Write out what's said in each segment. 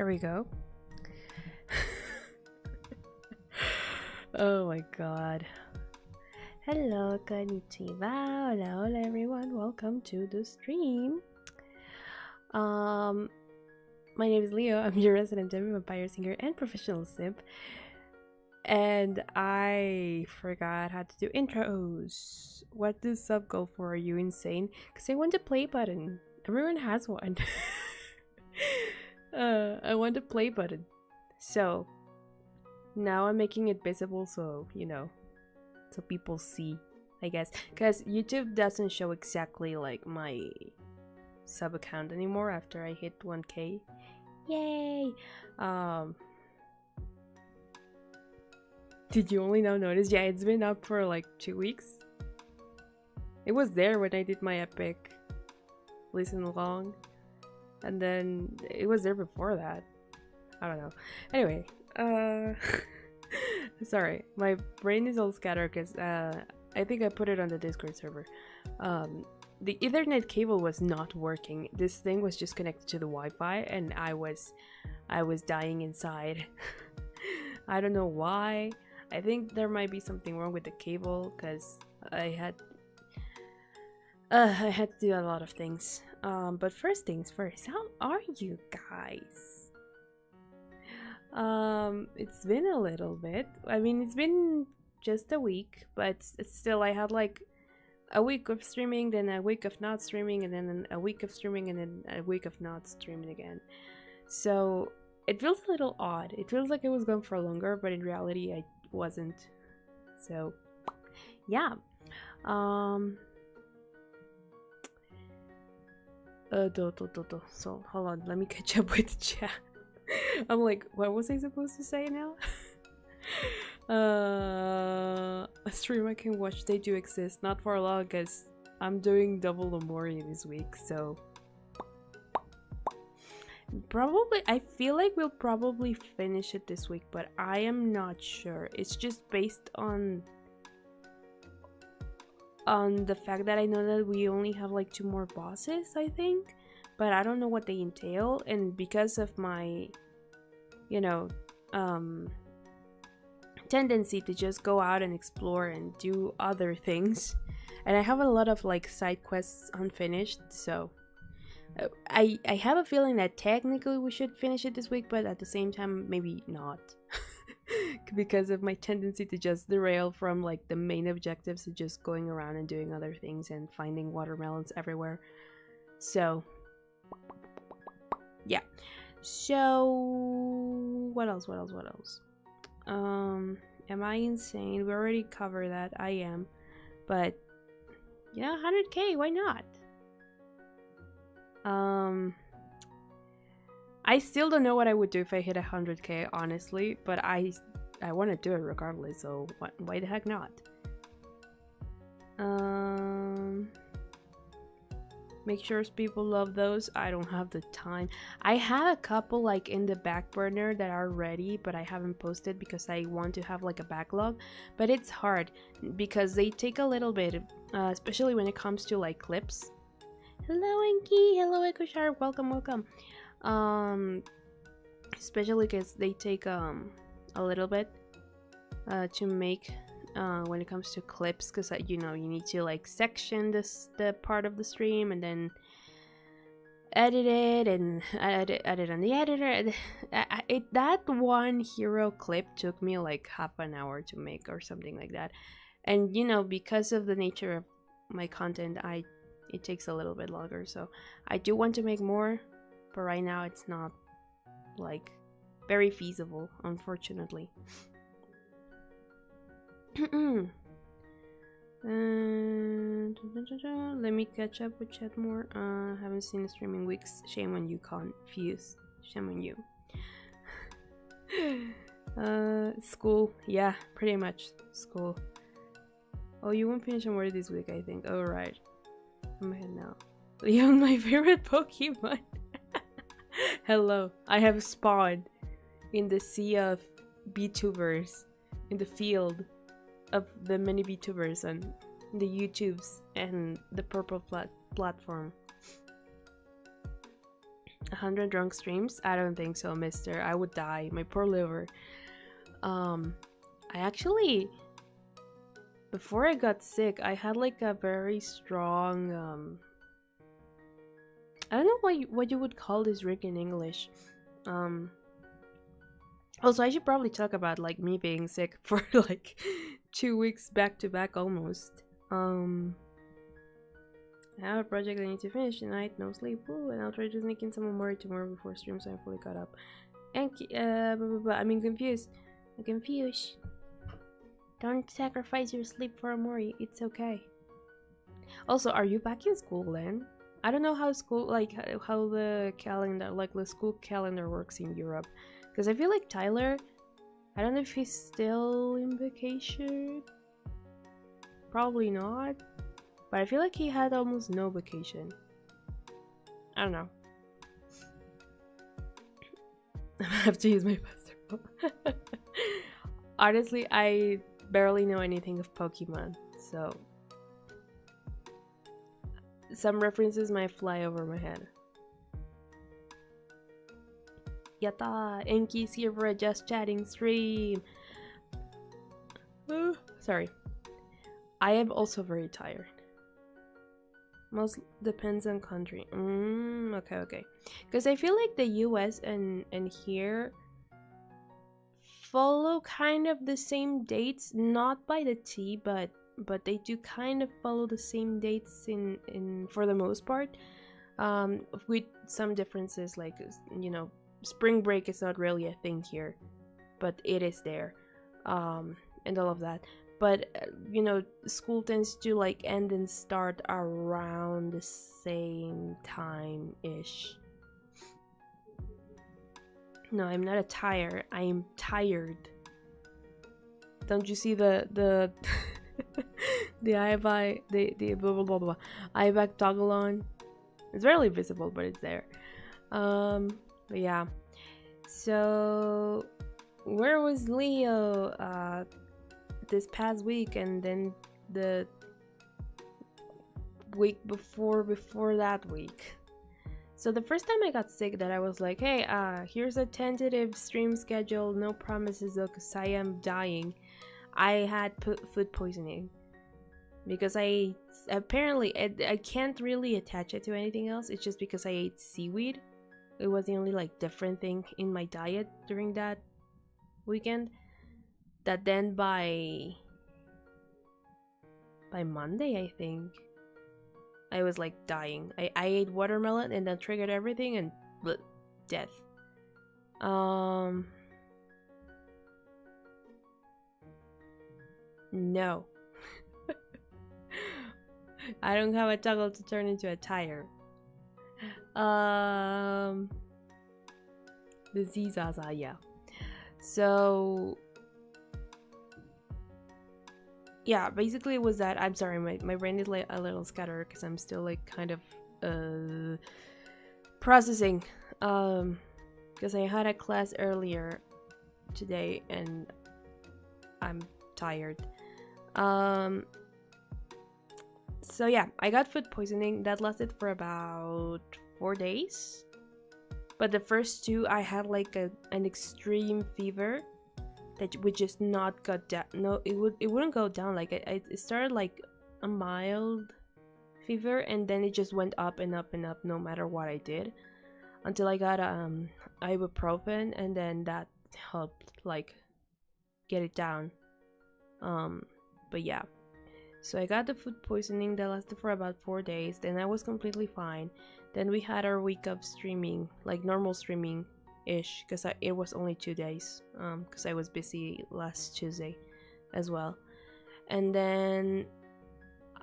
There we go. Oh my god. Hello, konnichiwa, hola everyone, welcome to the stream. My name is Leo, I'm your resident demi vampire singer and professional simp. And I forgot how to do intros. What does sub go for? Are you insane? Because I want the play button. Everyone has one. I want the play button. So now I'm making it visible so, you know, so people see, I guess. Because YouTube doesn't show exactly like my sub account anymore after I hit 1K. Yay! Did you only now notice? Yeah, it's been up for like 2 weeks. It was there when I did my epic listen along. And then it was there before that. I don't know. Anyway, sorry. My brain is all scattered because I think I put it on the Discord server. The Ethernet cable was not working. This thing was just connected to the Wi-Fi and I was dying inside. I don't know why. I think there might be something wrong with the cable because I had to do a lot of things. But first things first, how are you guys? It's been a little bit. I mean, it's been just a week, but it's still, I had like a week of streaming, then a week of not streaming, and then a week of streaming, and then a week of not streaming again. So it feels a little odd. It feels like it was going for longer, but in reality I wasn't. So yeah. So hold on, let me catch up with the chat. I'm like, what was I supposed to say now? A stream I can watch, they do exist. Not for long, because I'm doing double Omori this week, so probably, I feel like we'll probably finish it this week, but I am not sure. It's just based on the fact that I know that we only have like 2 more bosses, I think, but I don't know what they entail, and because of my, you know, tendency to just go out and explore and do other things, and I have a lot of like side quests unfinished, so I have a feeling that technically we should finish it this week, but at the same time maybe not. Because of my tendency to just derail from like the main objectives to just going around and doing other things and finding watermelons everywhere. So yeah. So what else? Am I insane? We already covered that. I am. But you know, 100k, why not? I still don't know what I would do if I hit 100k, honestly, but I want to do it regardless, so why the heck not? Make sure people love those. I don't have the time. I have a couple like in the back burner that are ready, but I haven't posted because I want to have like a backlog, but it's hard because they take a little bit, especially when it comes to like clips. Hello Enki, hello Ekoshar, welcome. Especially because they take a little bit to make when it comes to clips, because you know, you need to like section the part of the stream and then edit it and edit on the editor. That one hero clip took me like half an hour to make or something like that, and you know, because of the nature of my content, it takes a little bit longer, so I do want to make more, but right now it's not like very feasible, unfortunately. Let me catch up with chat more. Haven't seen a stream in weeks. Shame on you, Confused. Shame on you. School. Yeah, pretty much school. Oh, you won't finish Omori this week, I think. Oh, right. I'm ahead now. Leon, my favorite Pokemon. Hello. I have spawned in the sea of VTubers, in the field of the many VTubers and the YouTubes and the purple platform. 100 drunk streams? I don't think so, mister. I would die. My poor liver. I actually, before I got sick, I had like a very strong, I don't know what you would call this drink in English. Also, I should probably talk about like me being sick for like 2 weeks back to back almost. I have a project I need to finish tonight, no sleep, ooh, and I'll try to sneak in some more tomorrow before stream so I'm fully caught up. And I'm confused. I'm confused. Don't sacrifice your sleep for Amori, it's okay. Also, are you back in school then? I don't know how school, like, how the calendar, like the school calendar works in Europe. Because I feel like Tyler, I don't know if he's still in vacation. Probably not. But I feel like he had almost no vacation. I don't know. I have to use my bathroom. Honestly, I barely know anything of Pokemon, so some references might fly over my head. Yatta! Enki's here for a just chatting stream! Sorry. I am also very tired. Most depends on country. Okay. Because I feel like the US and here follow kind of the same dates, not by the T, but they do kind of follow the same dates in for the most part. With some differences, like, you know, spring break is not really a thing here, but it is there, and all of that. But you know, school tends to like end and start around the same time ish. No, I'm not a tire. I am tired. Don't you see the the eye by the blah blah blah blah eye back toggle on? It's barely visible, but it's there. But yeah. So where was Leo this past week, and then the week before that week? So the first time I got sick, that I was like, hey, here's a tentative stream schedule, no promises though, because I am dying. I had food poisoning because I apparently I can't really attach it to anything else. It's just because I ate seaweed. It was the only like different thing in my diet during that weekend. That then by Monday, I think, I was like dying. I ate watermelon and that triggered everything, and death. No. I don't have a toggle to turn into a tire. The Zizaza, yeah. So yeah, basically it was that. I'm sorry, my brain is like a little scattered because I'm still like kind of processing, because I had a class earlier today and I'm tired. So yeah, I got food poisoning that lasted for about 4 days, but the first 2 I had like an extreme fever that would just not go down. No, it wouldn't go down. Like it started like a mild fever, and then it just went up and up and up no matter what I did, until I got ibuprofen, and then that helped like get it down. But yeah, so I got the food poisoning that lasted for about 4 days. Then I was completely fine. Then we had our week of streaming, like normal streaming ish, because it was only 2 days, because I was busy last Tuesday as well. And then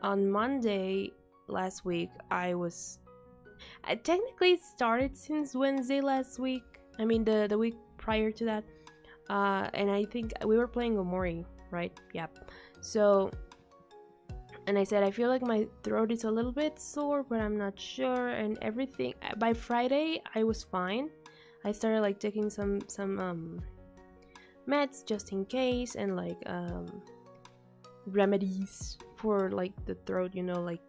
on Monday last week, I technically it started since Wednesday last week. I mean the week prior to that, and I think we were playing Omori, right? Yep. So, and I said I feel like my throat is a little bit sore, but I'm not sure, and everything. By Friday I was fine. I started like taking some meds just in case, and like remedies for like the throat, you know, like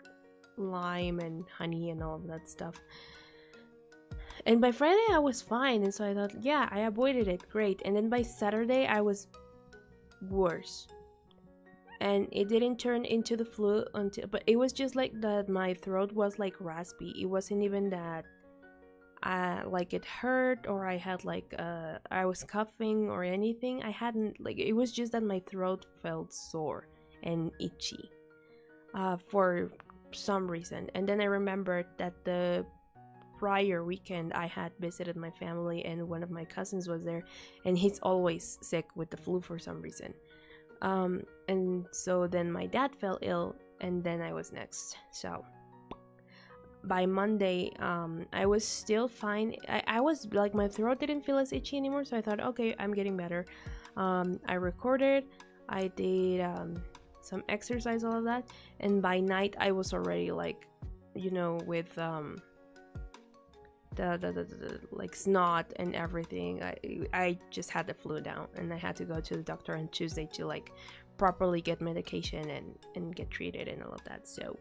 lime and honey and all of that stuff. And by Friday I was fine, and so I thought, yeah, I avoided it, great. And then by Saturday I was worse, and it didn't turn into the flu until, but it was just like that my throat was like raspy. It wasn't even that like it hurt, or I had like I was coughing or anything. I hadn't, like, it was just that my throat felt sore and itchy for some reason. And then I remembered that the prior weekend I had visited my family, and one of my cousins was there, and he's always sick with the flu for some reason. And so then my dad fell ill, and then I was next. So by Monday, I was still fine. I was like, my throat didn't feel as itchy anymore, so I thought, okay, I'm getting better. I recorded, I did some exercise, all of that, and by night I was already like, you know, with the like snot and everything. I just had the flu now, and I had to go to the doctor on Tuesday to like properly get medication and get treated and all of that. So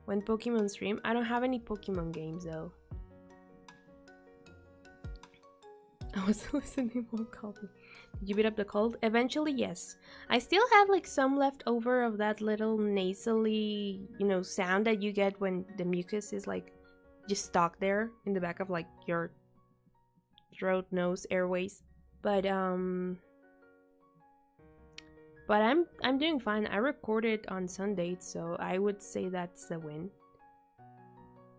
when Pokemon stream, I don't have any Pokemon games though. I was listening while calling. Did you beat up the cold? Eventually, yes. I still have like some left over of that little nasally, you know, sound that you get when the mucus is like just stuck there in the back of like your throat, nose, airways. But I'm doing fine. I recorded on Sunday, so I would say that's a win.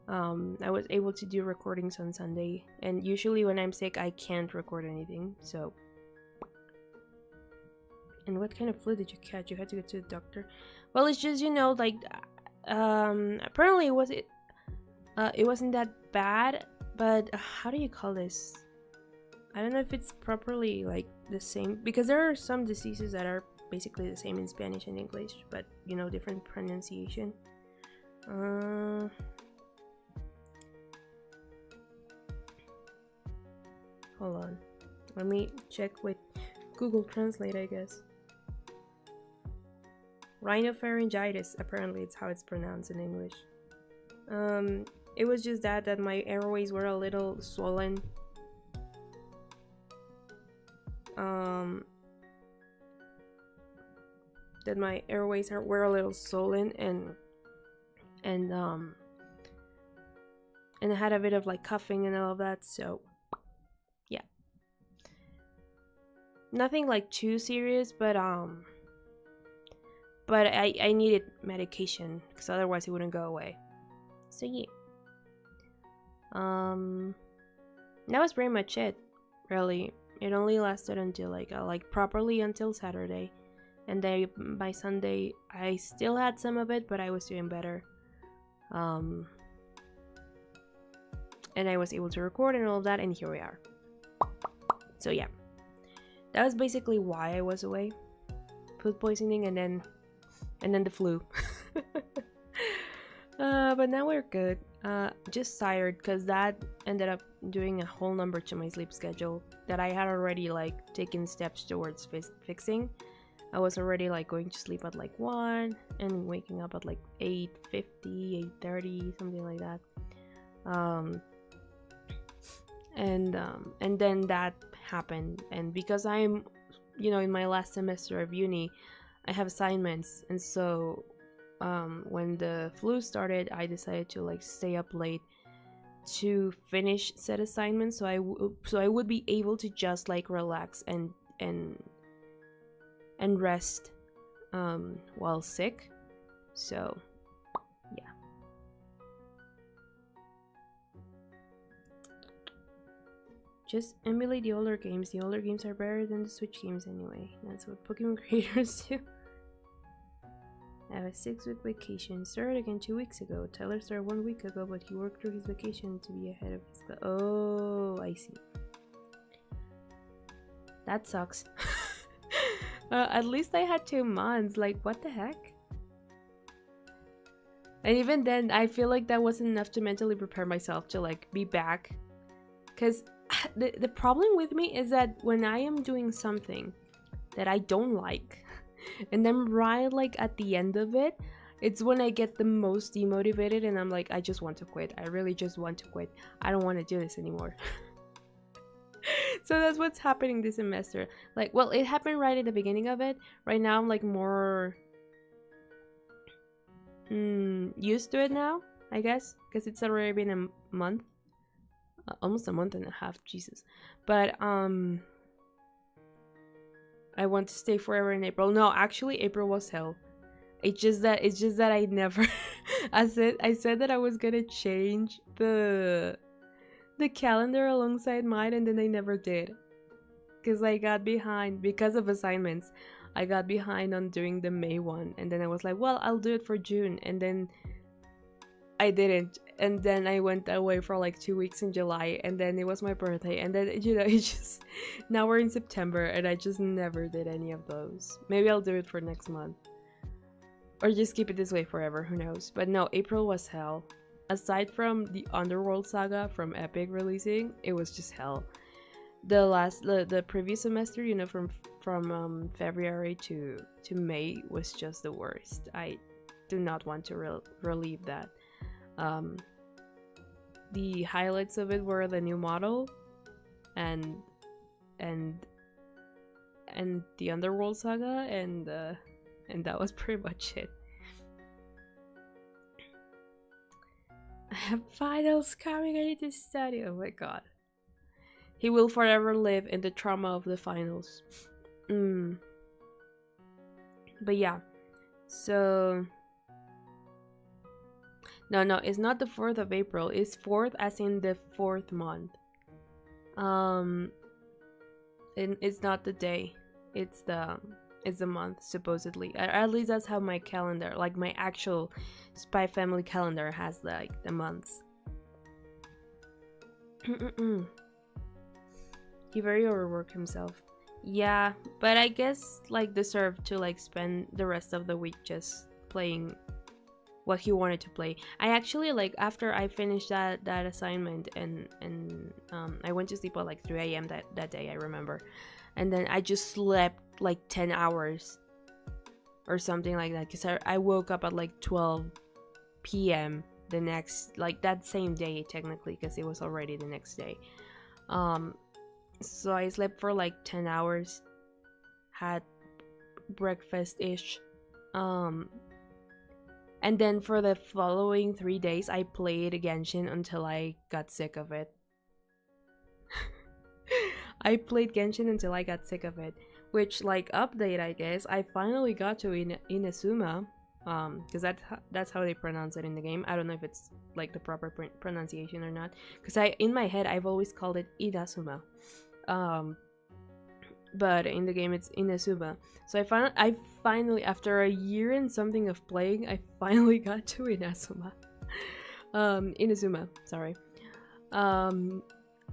I was able to do recordings on Sunday, and usually when I'm sick I can't record anything, so. And what kind of flu did you catch? You had to go to the doctor? Well, it's just, you know, like apparently it wasn't that bad, but how do you call this? I don't know if it's properly like the same, because there are some diseases that are basically the same in Spanish and English, but you know, different pronunciation. Hold on, let me check with Google Translate, I guess. Rhinopharyngitis, apparently it's how it's pronounced in English. It was just that my airways were a little swollen. That my airways were a little swollen, and I had a bit of like coughing and all of that, so yeah. Nothing like too serious, but I needed medication because otherwise it wouldn't go away. So yeah. That was pretty much it, really. It only lasted until like properly until Saturday, and then by Sunday I still had some of it, but I was doing better. And I was able to record and all of that, and here we are. So yeah, that was basically why I was away. Food poisoning, and then the flu. But now we're good. Just tired because that ended up doing a whole number to my sleep schedule that I had already like taken steps towards fixing. I was already like going to sleep at like 1 and waking up at like 8:50, 8:30, something like that. And then that happened, and because I'm, you know, in my last semester of uni, I have assignments, and so when the flu started, I decided to like stay up late to finish said assignments, so I would be able to just like relax and rest while sick. So yeah. Just emulate the older games. The older games are better than the Switch games anyway. That's what Pokemon creators do. I have a 6-week vacation. Started again 2 weeks ago. Tyler started 1 week ago, but he worked through his vacation to be ahead of his class. Oh, I see. That sucks. At least I had 2 months. Like, what the heck? And even then, I feel like that wasn't enough to mentally prepare myself to like be back. Because the problem with me is that when I am doing something that I don't like, and then right like at the end of it, It's when I get the most demotivated and I'm like, I just want to quit. I really just want to quit. I don't want to do this anymore. So that's what's happening this semester. Like, well, it happened right at the beginning of it. Right now I'm like more used to it now, I guess, because it's already been a month. Almost a month and a half, Jesus. But I want to stay forever in April. No, actually April was hell. It's just that I never I said that I was gonna change the calendar alongside mine, and then I never did. Because I got behind because of assignments. I got behind on doing the May one, and then I was like, well, I'll do it for June, and then I didn't. And then I went away for like 2 weeks in July, and then it was my birthday, and then, you know, it just, now we're in September, and I just never did any of those. Maybe I'll do it for next month. Or just keep it this way forever, who knows. But no, April was hell. Aside from the Underworld saga from Epic releasing, it was just hell. The previous semester, you know, from February to May was just the worst. I do not want to relieve that. The highlights of it were the new model and the Underworld saga, and that was pretty much it. I have finals coming, I need to study. Oh my god. He will forever live in the trauma of the finals. But yeah. So no, it's not the 4th of April. It's 4th as in the 4th month. And it's not the day. It's the month, supposedly. At least that's how my calendar, like my actual Spy Family calendar, has like the months. He very overworked himself. Yeah, but I guess like deserved to like spend the rest of the week just playing what he wanted to play. I actually, like, after I finished that assignment and I went to sleep at like 3 a.m. that day, I remember. And then I just slept like 10 hours or something like that, because I woke up at like 12 p.m. the next, like that same day technically, because it was already the next day. So I slept for like 10 hours, had breakfast-ish, and then for the following 3 days I played Genshin until I got sick of it. I played Genshin until I got sick of it. Which, like, update, I guess, I finally got to Inazuma. Because that's how they pronounce it in the game. I don't know if it's like the proper pronunciation or not. Because in my head I've always called it Inazuma. But in the game it's Inazuma. So I finally, after a year and something of playing, I finally got to Inazuma. Inazuma, sorry. And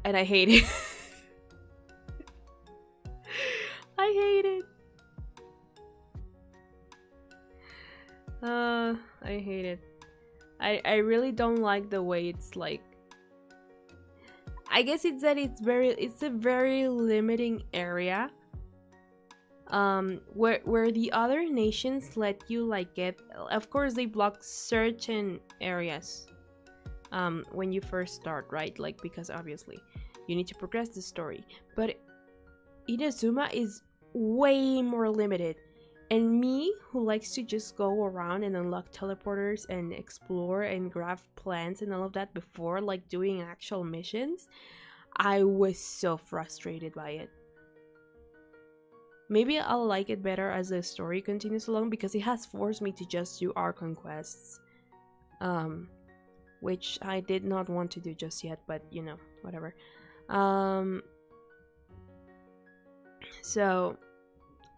I hate it. I hate it. I hate it. I really don't like the way it's like. I guess it's that it's a very limiting area. Where the other nations let you like get, of course they block certain areas when you first start, right? Like, because obviously you need to progress the story. But Inazuma is way more limited. And me, who likes to just go around and unlock teleporters and explore and grab plants and all of that before like doing actual missions, I was so frustrated by it. Maybe I'll like it better as the story continues along, because it has forced me to just do Archon quests. Which I did not want to do just yet, but you know, whatever. So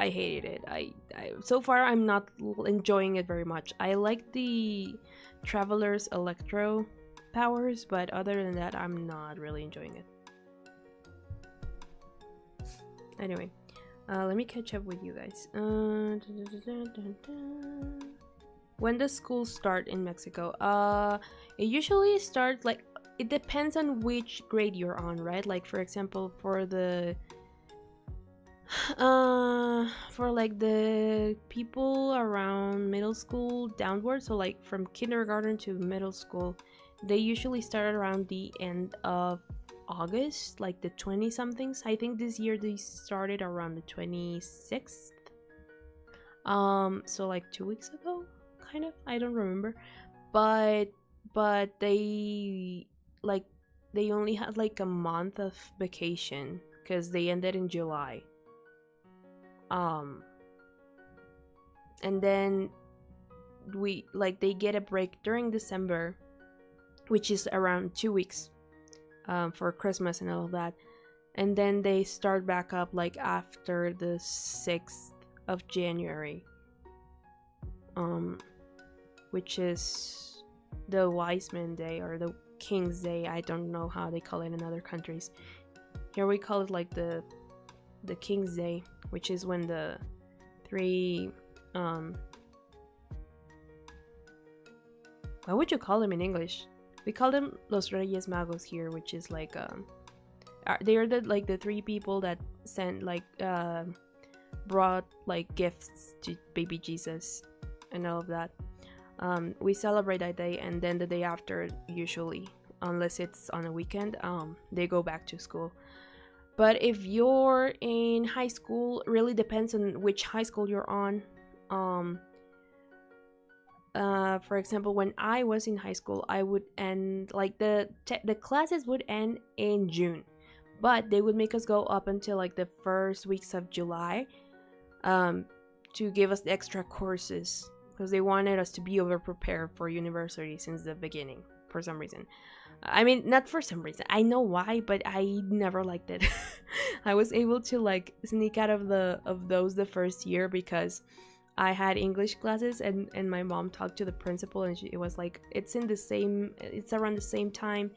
I hated it. I so far I'm not enjoying it very much. I like the Traveler's Electro powers, but other than that, I'm not really enjoying it. Anyway, let me catch up with you guys. When does school start in Mexico? It usually starts, like, it depends on which grade you're on, right? Like, for example, for for like the people around middle school downward, so like from kindergarten to middle school, they usually start around the end of August, like the 20 somethings. I think this year they started around the 26th. So like 2 weeks ago, kind of. I don't remember, but they like they only had like a month of vacation because they ended in July. And then they get a break during December, which is around 2 weeks, for Christmas and all of that, and then they start back up like after the 6th of January, which is the Wise Man Day or the King's Day. I don't know how they call it in other countries. Here we call it like the King's Day, which is when the three what would you call them in English? We call them Los Reyes Magos here, which is like they are the three people that sent brought like gifts to baby Jesus and all of that. We celebrate that day, and then the day after, usually, unless it's on a weekend, they go back to school. But if you're in high school, really depends on which high school you're on. For example, when I was in high school, I would end like the classes would end in June, but they would make us go up until like the first weeks of July, to give us the extra courses, because they wanted us to be over prepared for university since the beginning for some reason. I mean, not for some reason, I know why, but I never liked it. I was able to like sneak out of those the first year because I had English classes, and my mom talked to the principal, and it was like, it's around the same time,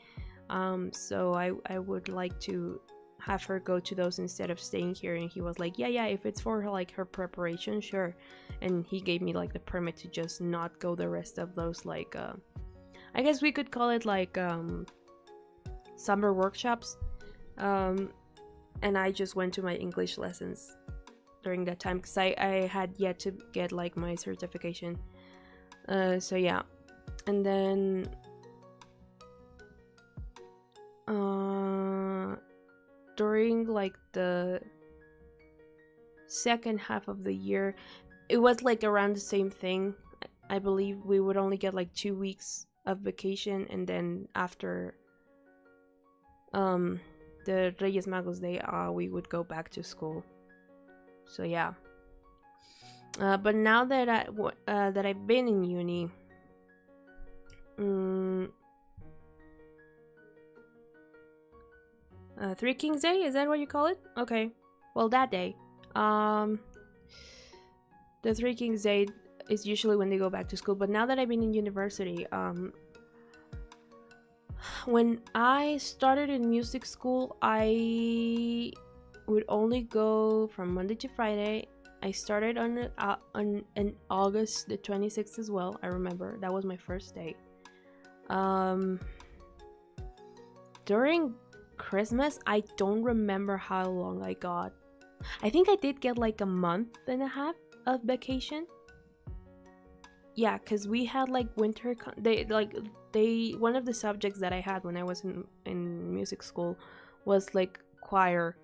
so I would like to have her go to those instead of staying here. And he was like, yeah, if it's for her preparation, sure. And he gave me like the permit to just not go the rest of those, like I guess we could call it like summer workshops, and I just went to my English lessons during that time because I had yet to get like my certification. So yeah. And then during like the second half of the year, it was like around the same thing. I believe we would only get like 2 weeks of vacation, and then after the Reyes Magos Day, we would go back to school. So yeah. But now that I've been in uni, Three Kings Day, is that what you call it? Okay. Well, that day, the Three Kings Day is usually when they go back to school. But now that I've been in university, when I started in music school, I would only go from Monday to Friday. I started on August the 26th as well. I remember that was my first day. During Christmas, I don't remember how long I got. I think I did get like a month and a half of vacation. Yeah, because we had like winter one of the subjects that I had when I was in music school was like choir,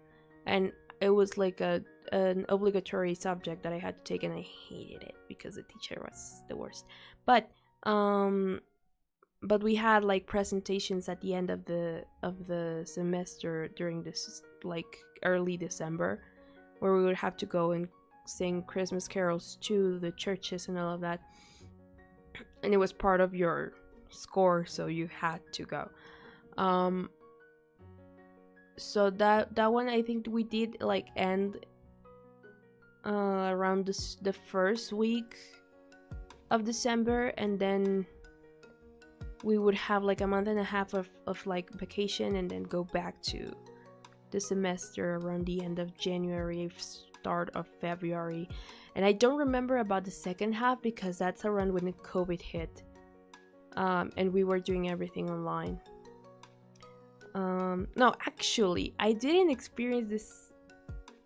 and it was like an obligatory subject that I had to take, and I hated it because the teacher was the worst. But we had like presentations at the end of the semester during this like early December, where we would have to go and sing Christmas carols to the churches and all of that, and it was part of your score, so you had to go. So that one, I think we did like end around the first week of December, and then we would have like a month and a half of like vacation, and then go back to the semester around the end of January, start of February. And I don't remember about the second half because that's around when the COVID hit, and we were doing everything online. No, actually, I didn't experience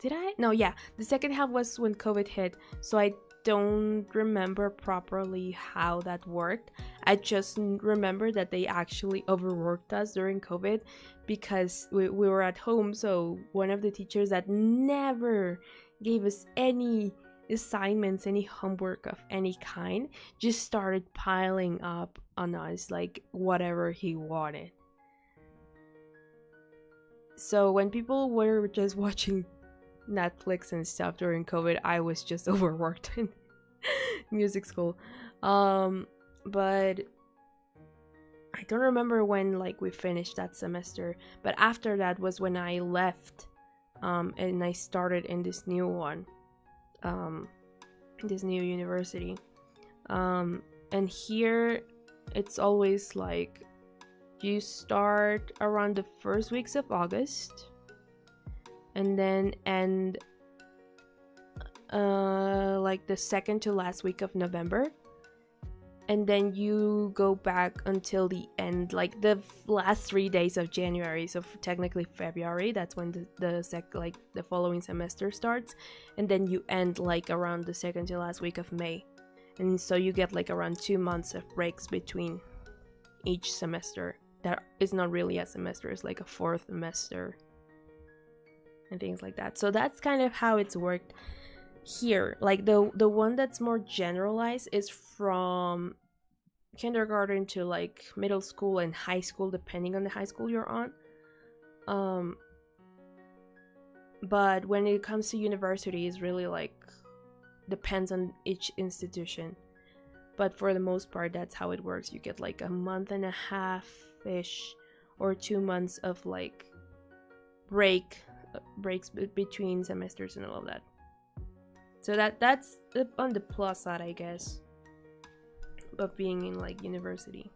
Did I? No, yeah. The second half was when COVID hit, so I don't remember properly how that worked. I just remember that they actually overworked us during COVID because we were at home. So one of the teachers that never gave us any assignments, any homework of any kind, just started piling up on us like whatever he wanted. So when people were just watching Netflix and stuff during COVID, I was just overworked in music school. But I don't remember when like we finished that semester, but after that was when I left and I started in this new one, this new university. And here it's always like you start around the first weeks of August and then end like the second to last week of November, and then you go back until the end, like the last 3 days of January, so technically February. That's when the following semester starts, and then you end like around the second to last week of May, and so you get like around 2 months of breaks between each semester. That is not really a semester, it's like a fourth semester and things like that. So that's kind of how it's worked here. Like the one that's more generalized is from kindergarten to like middle school and high school, depending on the high school you're on. But when it comes to university, it's really like depends on each institution. But for the most part, that's how it works. You get like a month and a half ish or 2 months of like breaks between semesters and all of that. So that's on the plus side, I guess, of being in like university.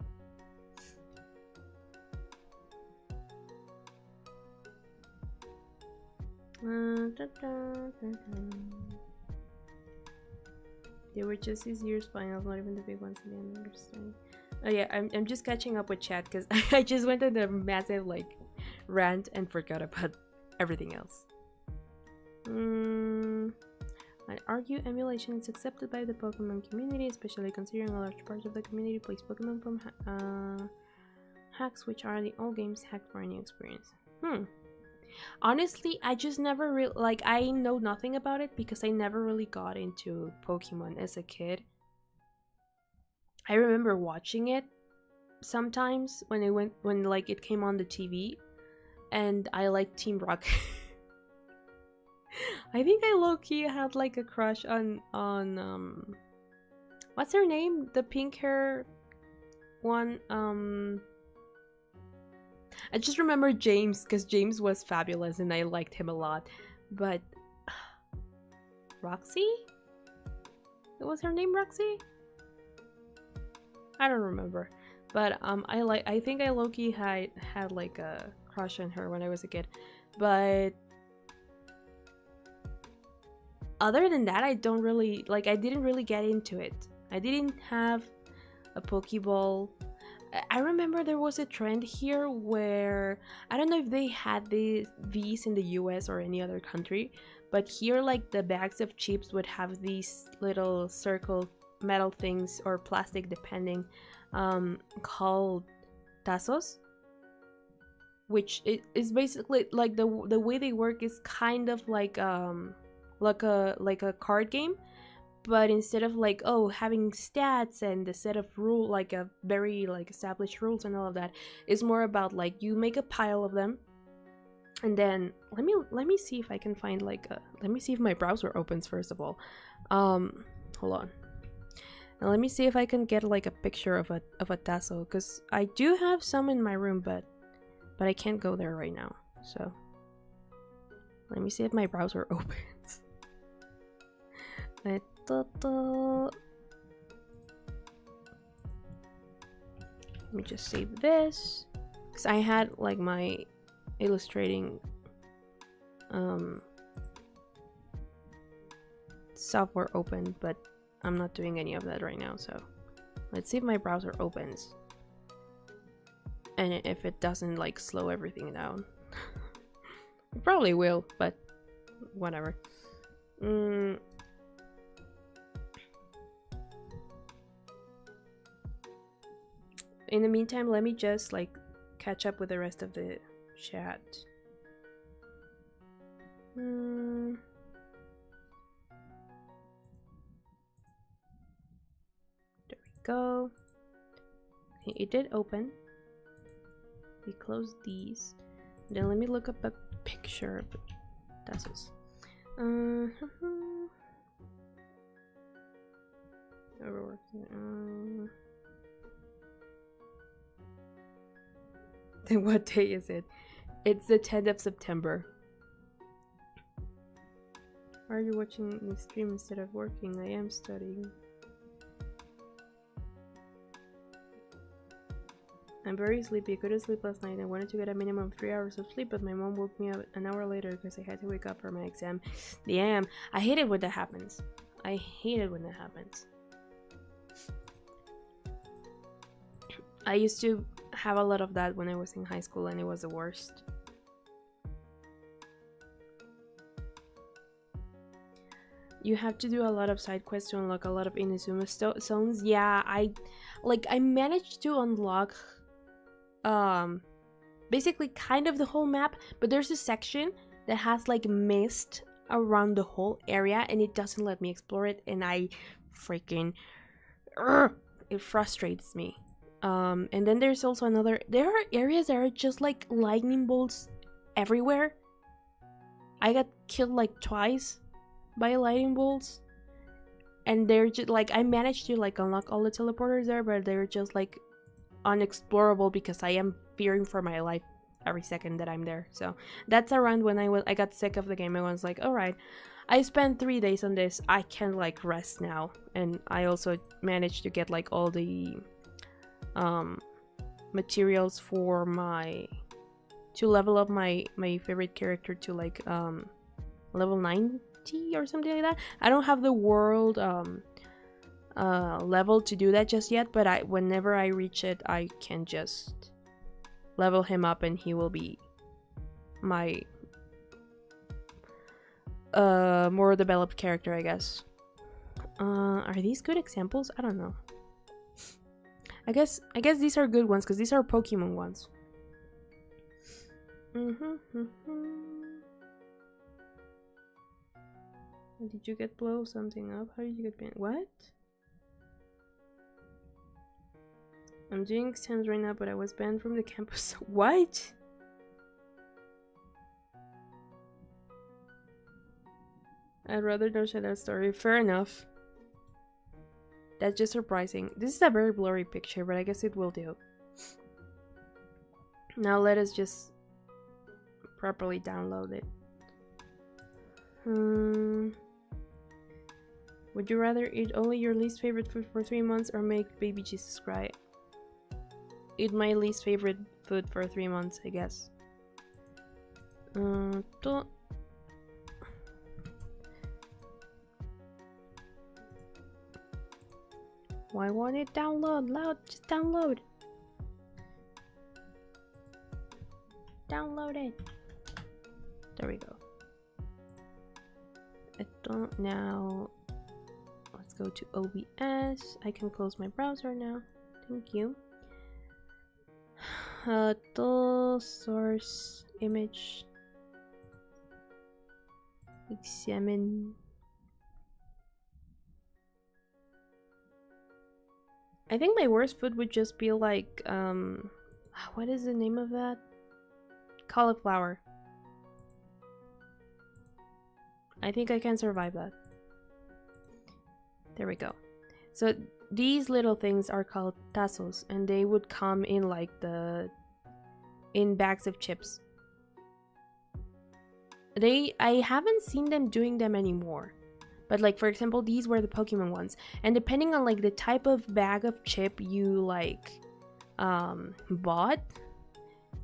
They were just this year's finals, not even the big ones. I didn't understand. Oh yeah, I'm just catching up with chat because I just went on a massive like rant and forgot about everything else. I'd argue emulation is accepted by the Pokemon community, especially considering a large part of the community plays Pokemon from hacks, which are the old games hacked for a new experience. Honestly, I just never really, like, I know nothing about it because I never really got into Pokemon as a kid. I remember watching it sometimes when it came on the TV, and I liked Team Rocket. I think I low-key had like a crush on what's her name? The pink hair one. I just remember James because James was fabulous and I liked him a lot. But Roxy? Was her name Roxy? I don't remember. But I think I low-key had like a crush on her when I was a kid. But other than that, I don't really like. I didn't really get into it. I didn't have a Pokeball. I remember there was a trend here where I don't know if they had these in the US or any other country, but here like the bags of chips would have these little circle metal things or plastic depending, called tazos, which is basically like the way they work is kind of like a card game, but instead of like having stats and a set of rule, like a very like established rules and all of that, is more about like you make a pile of them, and then let me see if I can find like let me see if my browser opens first of all. Hold on. Now let me see if I can get like a picture of a tassel, because I do have some in my room, but I can't go there right now. So let me see if my browser opens. Let me just save this, because I had like my illustrating software open, but I'm not doing any of that right now. So let's see if my browser opens, and if it doesn't like slow everything down. It probably will, but whatever. In the meantime, let me just like catch up with the rest of the chat. There we go. Okay, it did open. We close these. Then let me look up a picture of tassels. Then what day is it? It's the 10th of September. Why are you watching the stream instead of working? I am studying. I'm very sleepy. I couldn't sleep last night. I wanted to get a minimum of 3 hours of sleep, but my mom woke me up an hour later because I had to wake up for my exam. Damn. I hate it when that happens. I hate it when that happens. I used to have a lot of that when I was in high school, and it was the worst. You have to do a lot of side quests to unlock a lot of Inazuma zones. Yeah, I managed to unlock basically kind of the whole map, but there's a section that has like mist around the whole area and it doesn't let me explore it, and I freaking it frustrates me. And then there's also there are areas that are just like lightning bolts everywhere. I got killed like twice by lightning bolts, and they're just like, I managed to like unlock all the teleporters there, but they're just like unexplorable because I am fearing for my life every second that I'm there. So that's around when I got sick of the game. I was like, all right, I spent 3 days on this, I can like rest now. And I also managed to get like all the materials for to level up my favorite character to like level 90 or something like that. I don't have the world level to do that just yet, but whenever I reach it, I can just level him up and he will be my more developed character, I guess. Are these good examples? I don't know. I guess these are good ones because these are Pokemon ones. Did you blow something up? How did you get banned? What? I'm doing exams right now, but I was banned from the campus. What? I'd rather not share that story. Fair enough. That's just surprising. This is a very blurry picture, but I guess it will do. Now let us just properly download it. Would you rather eat only your least favorite food for 3 months or make baby Jesus cry? Eat my least favorite food for 3 months, I guess. Why won't it download? Loud, just download. Download it. There we go. Now let's go to OBS. I can close my browser now. Thank you. The source image. Examine. I think my worst food would just be like what is the name of that? Cauliflower. I think I can survive that. There we go. So these little things are called tassels, and they would come in like in bags of chips. I haven't seen them doing them anymore, but like for example, these were the Pokemon ones, and depending on like the type of bag of chip you like bought,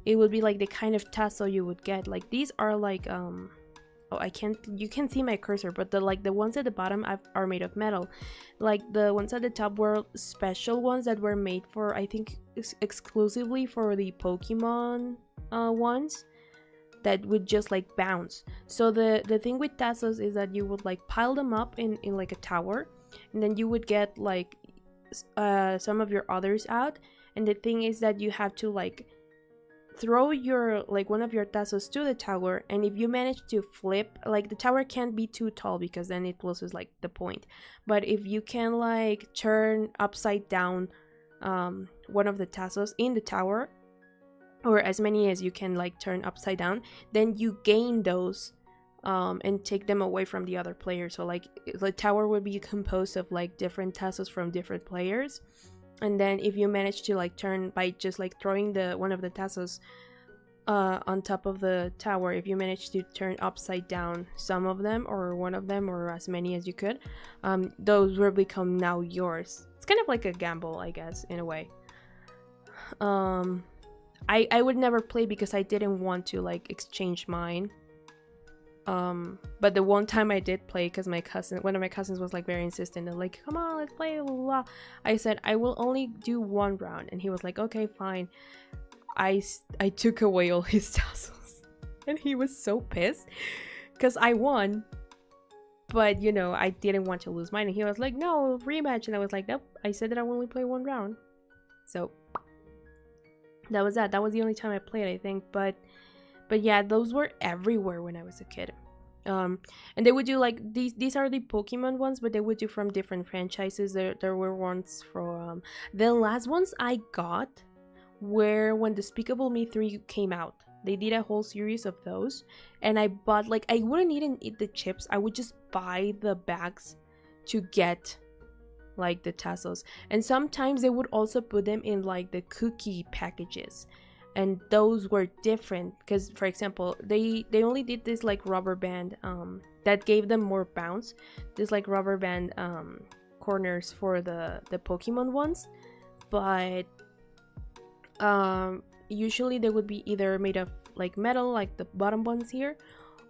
it would be like the kind of tassel you would get. Like these are like oh, you can't see my cursor, but the ones at the bottom are made of metal. Like the ones at the top were special ones that were made for, I think, exclusively for the Pokemon ones. that would just like bounce. So the thing with tassels is that you would like pile them up in like a tower, and then you would get like some of your others out. And the thing is that you have to like throw your like one of your tassels to the tower, and if you manage to flip, like the tower can't be too tall because then it loses like the point, but if you can like turn upside down one of the tassels in the tower, or as many as you can like turn upside down, then you gain those and take them away from the other player. So like the tower would be composed of like different tassels from different players, and then if you manage to like turn by just like throwing the one of the tassels on top of the tower, if you manage to turn upside down some of them or one of them or as many as you could, those will become now yours. It's kind of like a gamble, I guess, in a way. I would never play because I didn't want to like exchange mine. But the one time I did play, because one of my cousins was like very insistent and like, come on, let's play, blah, blah, blah. I said I will only do one round, and he was like, okay, fine. I took away all his tassels, and he was so pissed because I won, but you know, I didn't want to lose mine, and he was like, no, rematch. And I was like, nope, I said that I will only play one round. So that was that was the only time I played, I think. But yeah, those were everywhere when I was a kid. And they would do like these are the Pokemon ones, but they would do from different franchises. There were ones from the last ones I got were when Despicable Me 3 came out. They did a whole series of those, and I bought like, I wouldn't even eat the chips, I would just buy the bags to get like the tassels. And sometimes they would also put them in like the cookie packages, and those were different because, for example, they only did this like rubber band that gave them more bounce, this like rubber band corners for the Pokemon ones. But usually they would be either made of like metal, like the bottom ones here,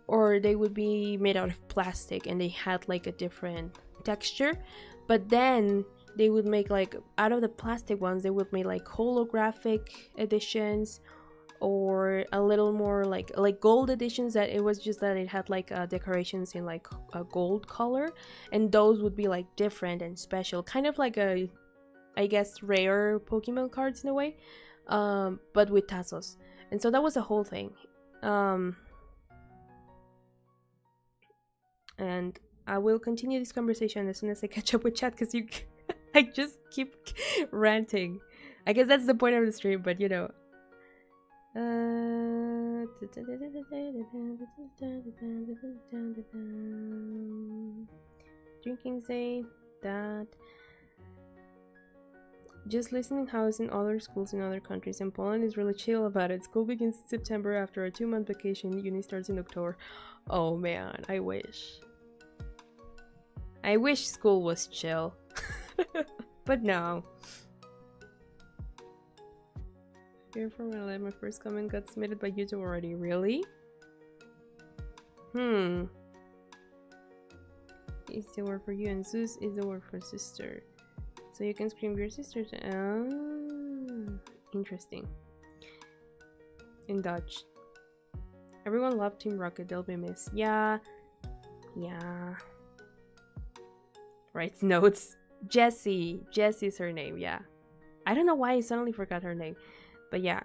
or they would be made out of plastic and they had like a different texture. But then they would make like, out of the plastic ones, they would make like holographic editions, or a little more like gold editions, that it was just that it had like decorations in like a gold color, and those would be like different and special, kind of like a, I guess, rare Pokemon cards in a way, but with tassels. And so that was the whole thing. And I will continue this conversation as soon as I catch up with chat, because I just keep ranting. I guess that's the point of the stream, but you know. Drinking say that just listening how it's in other schools in other countries, and Poland is really chill about it. School begins in September after a 2-month vacation. Uni starts in October. Oh man, I wish. I wish school was chill. But no. Here for when I let my first comment got submitted by YouTube already. Really? Is the word for you, and Zeus is the word for sister. So you can scream your sisters. Interesting. In Dutch. Everyone loved Team Rocket, they'll be missed. Yeah. Writes notes. Jessie. Jessie's her name, yeah. I don't know why I suddenly forgot her name. But yeah.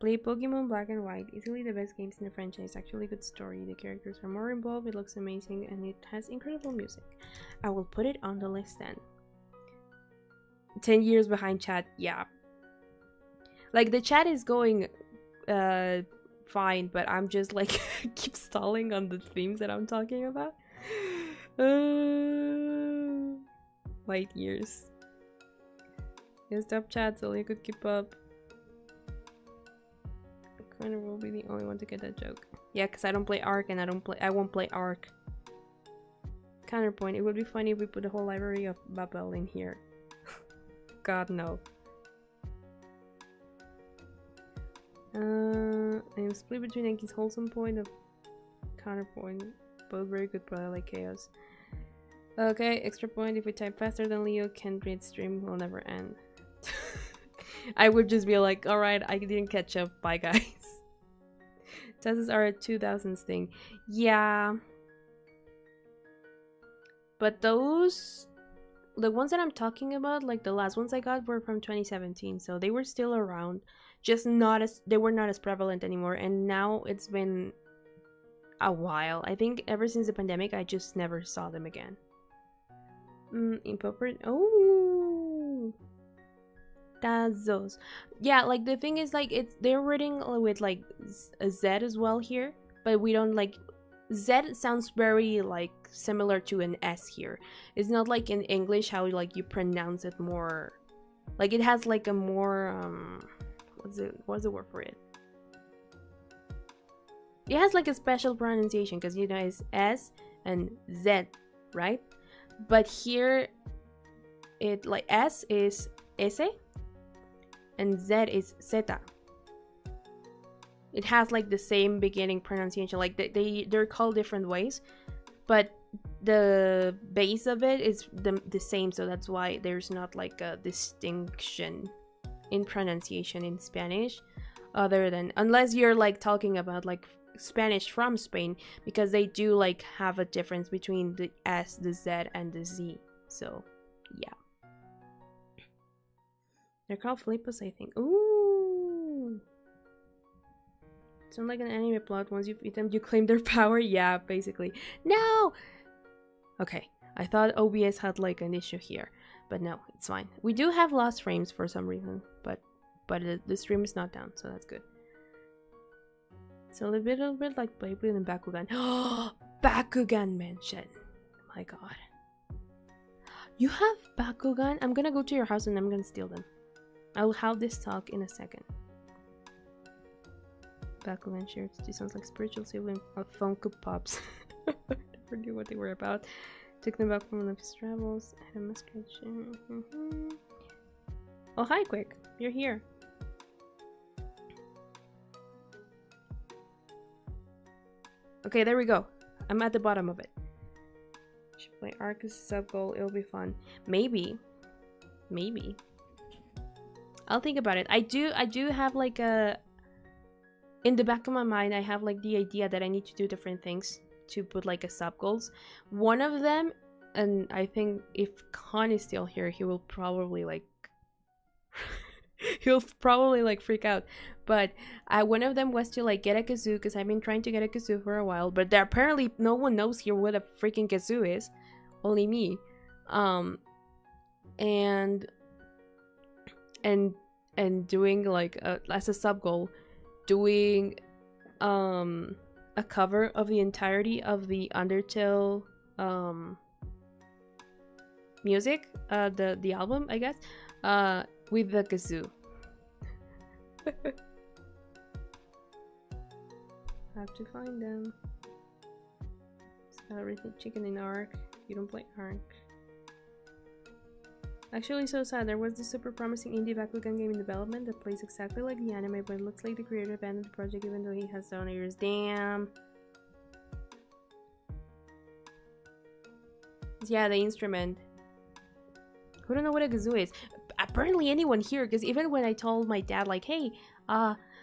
Play Pokemon Black and White. Easily the best games in the franchise. Actually good story. The characters are more involved. It looks amazing. And it has incredible music. I will put it on the list then. 10 years behind chat. Yeah. Like the chat is going fine. But I'm just like keep stalling on the themes that I'm talking about. Light years. Yeah, stop chat so you could keep up. Connor will be the only one to get that joke. Yeah, because I don't play Arc, and I won't play Arc. Counterpoint, it would be funny if we put the whole library of Babel in here. God no. I am split between Enki's wholesome point of counterpoint. Both very good, but I like chaos. Okay, extra point. If we type faster than Leo, can read stream will never end. I would just be like, alright, I didn't catch up. Bye, guys. Tests are a 2000s thing. Yeah. But those... the ones that I'm talking about, like the last ones I got were from 2017. So they were still around. Just not as... they were not as prevalent anymore. And now it's been a while. I think ever since the pandemic, I just never saw them again. Improper... oh... that's those. Yeah, like the thing is, like, it's they're reading with like a Z as well here, but we don't like Z sounds very like similar to an S here. It's not like in English how like you pronounce it more, like it has like a more what's the word for it? It has like a special pronunciation because you know it's S and Z, right? But here it like S is S and Z is Zeta. It has like the same beginning pronunciation, like they're called different ways, but the base of it is the same, so that's why there's not like a distinction in pronunciation in Spanish, other than unless you're like talking about like Spanish from Spain, because they do like have a difference between the S, the Z, and the Z. So yeah. They're called flippos, I think. Ooh! Sound like an anime plot. Once you beat them, you claim their power. Yeah, basically. No! Okay, I thought OBS had like an issue here, but no, it's fine. We do have lost frames for some reason, but the stream is not down, so that's good. It's a little bit like Beyblade and Bakugan. Oh, Bakugan mention. My god. You have Bakugan? I'm gonna go to your house and I'm gonna steal them. I'll have this talk in a second. Bakugan shirts. This sounds like spiritual sibling of Funko Pops. Never knew what they were about. Took them back from one of his travels. Had a masquerade shirt. Oh, hi, Quick. You're here. Okay, there we go. I'm at the bottom of it. Should play Arc as a sub goal. It'll be fun. Maybe. Maybe. I'll think about it. I do have like a... in the back of my mind, I have like the idea that I need to do different things to put like a sub goals. One of them, and I think if Khan is still here, he will probably like... he'll probably like freak out. But one of them was to like get a kazoo, because I've been trying to get a kazoo for a while. But there, apparently no one knows here what a freaking kazoo is. Only me. And doing like as a sub goal, doing a cover of the entirety of the Undertale music, the album, I guess, with the kazoo. Have to find them. Everything chicken in Arc. You don't play Arc. Actually, so sad. There was this super promising indie Bakugan game in development that plays exactly like the anime, but it looks like the creator abandoned the project even though he has down ears. Damn. Yeah, the instrument. Who don't know what a kazoo is? Apparently anyone here, because even when I told my dad, like, hey,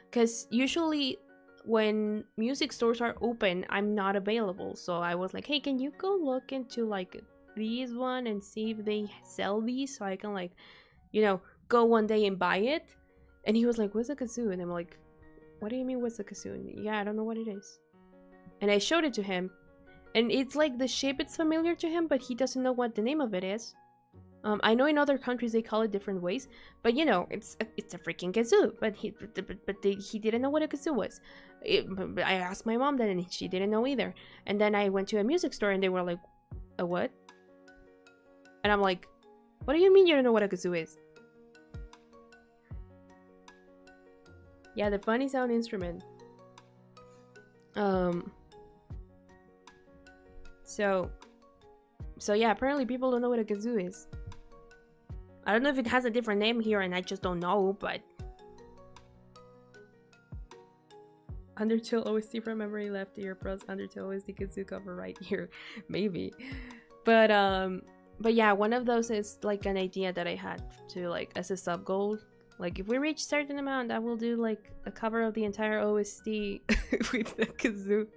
because usually when music stores are open, I'm not available. So I was like, hey, can you go look into like these one and see if they sell these so I can like, you know, go one day and buy it. And he was like, what's a kazoo? And I'm like, what do you mean what's a kazoo? And yeah, I don't know what it is. And I showed it to him, and it's like the shape, it's familiar to him, but he doesn't know what the name of it is. I know in other countries they call it different ways, but you know, it's a freaking kazoo. But he didn't know what a kazoo was. I asked my mom then, and she didn't know either. And then I went to a music store, and they were like, a what? And I'm like, what do you mean you don't know what a kazoo is? Yeah, the funny sound instrument. So yeah, apparently people don't know what a kazoo is. I don't know if it has a different name here and I just don't know, but... Undertale OST from memory left ear plus Undertale OST kazoo cover right here. Maybe. But yeah, one of those is like an idea that I had to like as a sub goal. Like if we reach certain amount, I will do like a cover of the entire OST with the kazoo.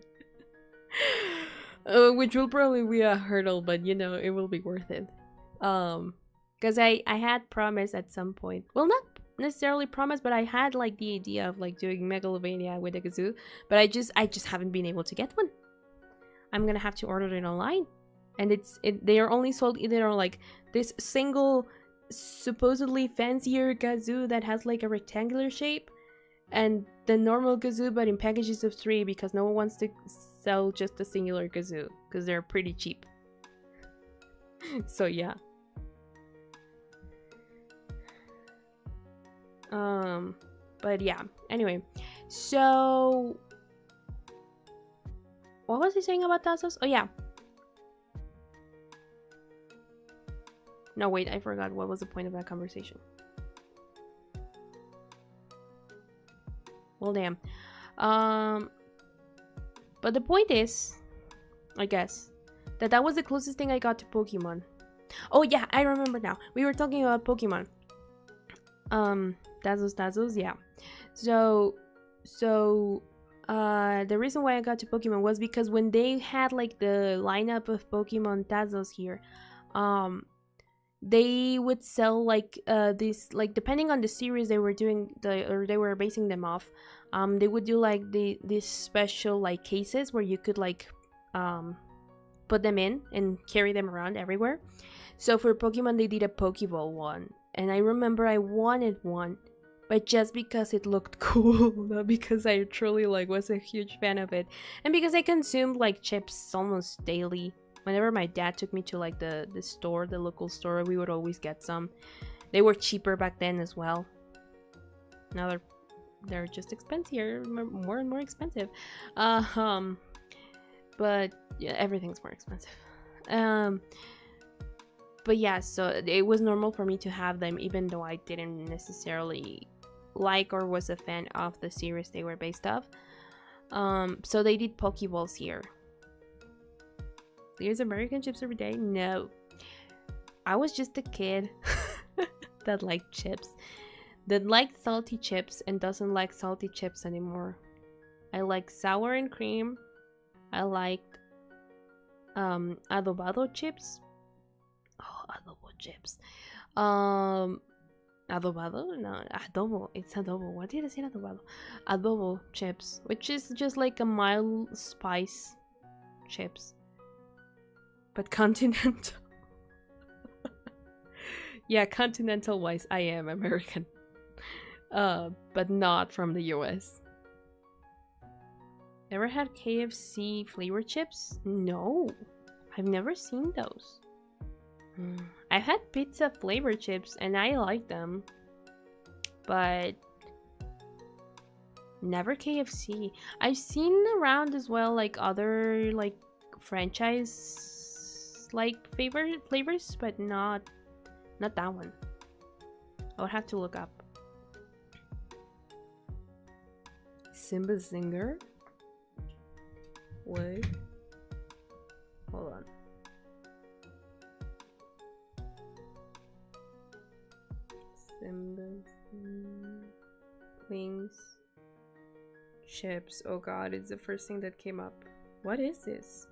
Which will probably be a hurdle, but you know, it will be worth it. Because I had promised at some point. Well, not necessarily promised, but I had like the idea of like doing Megalovania with a kazoo, but I just haven't been able to get one. I'm gonna have to order it online. And they are only sold either on like this single supposedly fancier kazoo that has like a rectangular shape, and the normal kazoo but in packages of 3 because no one wants to sell just a singular kazoo because they're pretty cheap. So yeah. But yeah, anyway, so what was he saying about Tazos? Oh yeah. No, wait, I forgot what was the point of that conversation. Well, damn. But the point is, I guess, that was the closest thing I got to Pokemon. Oh yeah, I remember now. We were talking about Pokemon. Tazos, yeah. So, the reason why I got to Pokemon was because when they had like the lineup of Pokemon Tazos here, they would sell like this, like depending on the series they were doing or they were basing them off, they would do like these special like cases where you could like put them in and carry them around everywhere. So for Pokemon they did a Pokeball one, and I remember I wanted one, but just because it looked cool, not because I truly like was a huge fan of it, and because I consumed like chips almost daily. Whenever my dad took me to like the store, the local store, we would always get some. They were cheaper back then as well. Now they're just expensive, more and more expensive. But yeah, everything's more expensive. But yeah, so it was normal for me to have them, even though I didn't necessarily like or was a fan of the series they were based off. So they did Pokeballs here. There's American chips every day? No. I was just a kid that liked chips. That liked salty chips and doesn't like salty chips anymore. I like sour and cream. I liked adobado chips. Oh, adobo chips. Adobado? No, adobo. It's adobo. What did I say adobado? Adobo chips, which is just like a mild spice chips. But continental. Yeah, continental wise, I am American. But not from the US. Ever had KFC flavor chips? No, I've never seen those. I've had pizza flavor chips and I like them, but never KFC. I've seen around as well like other like franchise like flavors, but not that one. I would have to look up. Simba Singer? Wait. Hold on. Simba wings. Chips. Oh god, it's the first thing that came up. What is this?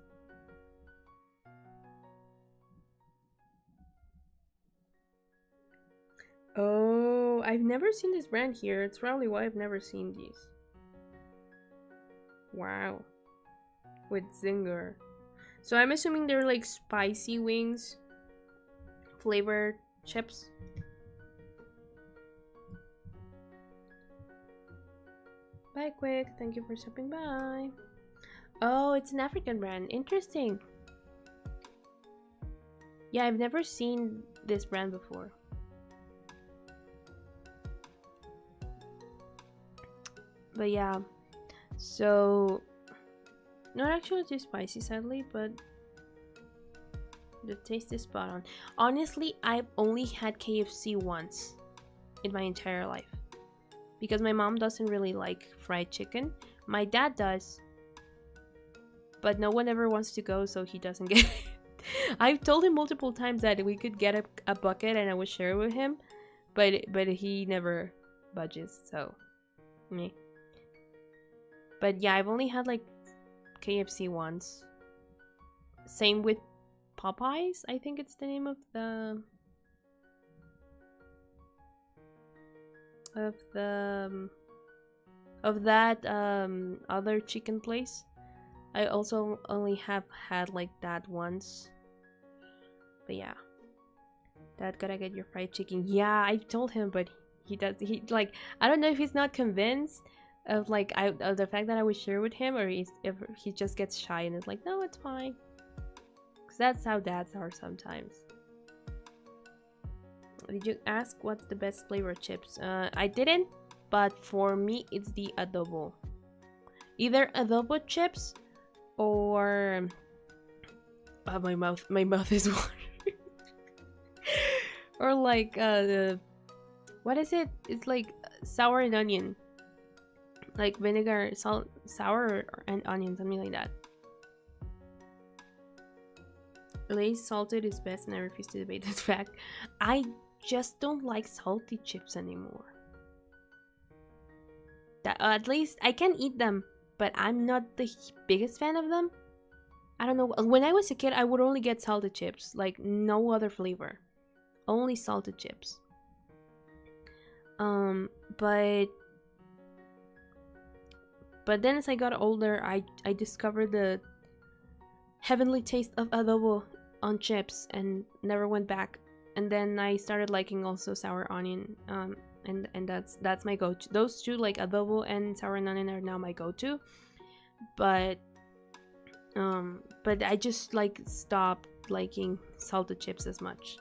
Oh, I've never seen this brand here. It's probably why I've never seen these. Wow. With Zinger. So I'm assuming they're like spicy wings. Flavored chips. Bye, Quick. Thank you for stopping by. Oh, it's an African brand. Interesting. Yeah, I've never seen this brand before. But yeah, so not actually too spicy, sadly, but the taste is spot on. Honestly, I've only had KFC once in my entire life because my mom doesn't really like fried chicken. My dad does, but no one ever wants to go, so he doesn't get it. I've told him multiple times that we could get a bucket and I would share it with him, but he never budges. So, me. But yeah, I've only had like KFC once. Same with Popeyes. I think it's the name of the of that other chicken place. I also only have had like that once. But yeah, Dad, gotta get your fried chicken. Yeah, I told him, but he like, I don't know if he's not convinced of like of the fact that I would share with him, or if he just gets shy and is like, no, it's fine. Because that's how dads are sometimes. Did you ask what's the best flavor of chips? I didn't, but for me it's the adobo. Either adobo chips or my mouth is watering. Or like what is it? It's like sour and onion. Like vinegar, salt, sour and onion, something like that. Lay's salted is best and I refuse to debate this fact. I just don't like salty chips anymore. At least I can eat them, but I'm not the biggest fan of them. I don't know. When I was a kid, I would only get salted chips, like no other flavor, only salted chips. But then as I got older, I discovered the heavenly taste of adobo on chips and never went back. And then I started liking also sour onion, and that's my go-to. Those two, like adobo and sour onion, are now my go-to. But I just like stopped liking salted chips as much.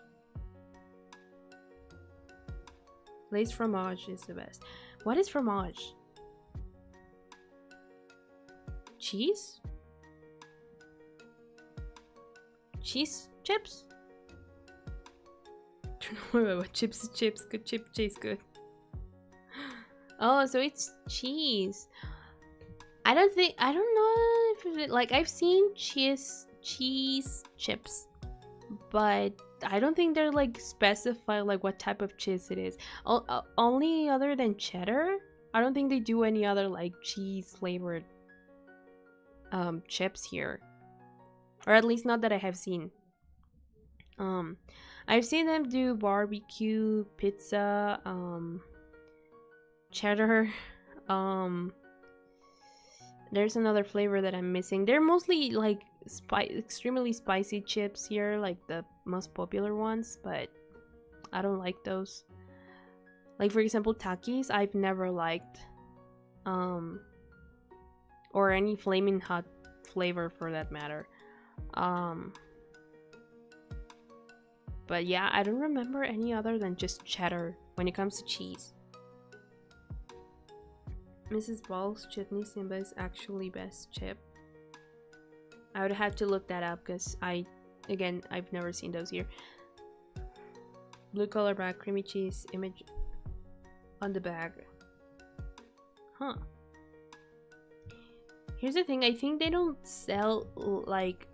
Lay's fromage is the best. What is fromage? Cheese? Cheese chips? I don't know what chips is chips. Good chip tastes good. Oh, so it's cheese. I don't know if like I've seen cheese chips, but I don't think they're like specify like what type of cheese it is. Only other than cheddar, I don't think they do any other like cheese flavored chips here, or at least not that I have seen. I've seen them do barbecue, pizza, cheddar. There's another flavor that I'm missing. They're mostly like extremely spicy chips here, like the most popular ones, but I don't like those. Like for example, Takis, I've never liked. Or any flaming hot flavor for that matter. But yeah, I don't remember any other than just cheddar when it comes to cheese. Mrs. Ball's chutney Simba is actually best chip. I would have to look that up because I've never seen those here. Blue color bag, creamy cheese, image on the bag. Huh. Here's the thing, I think they don't sell like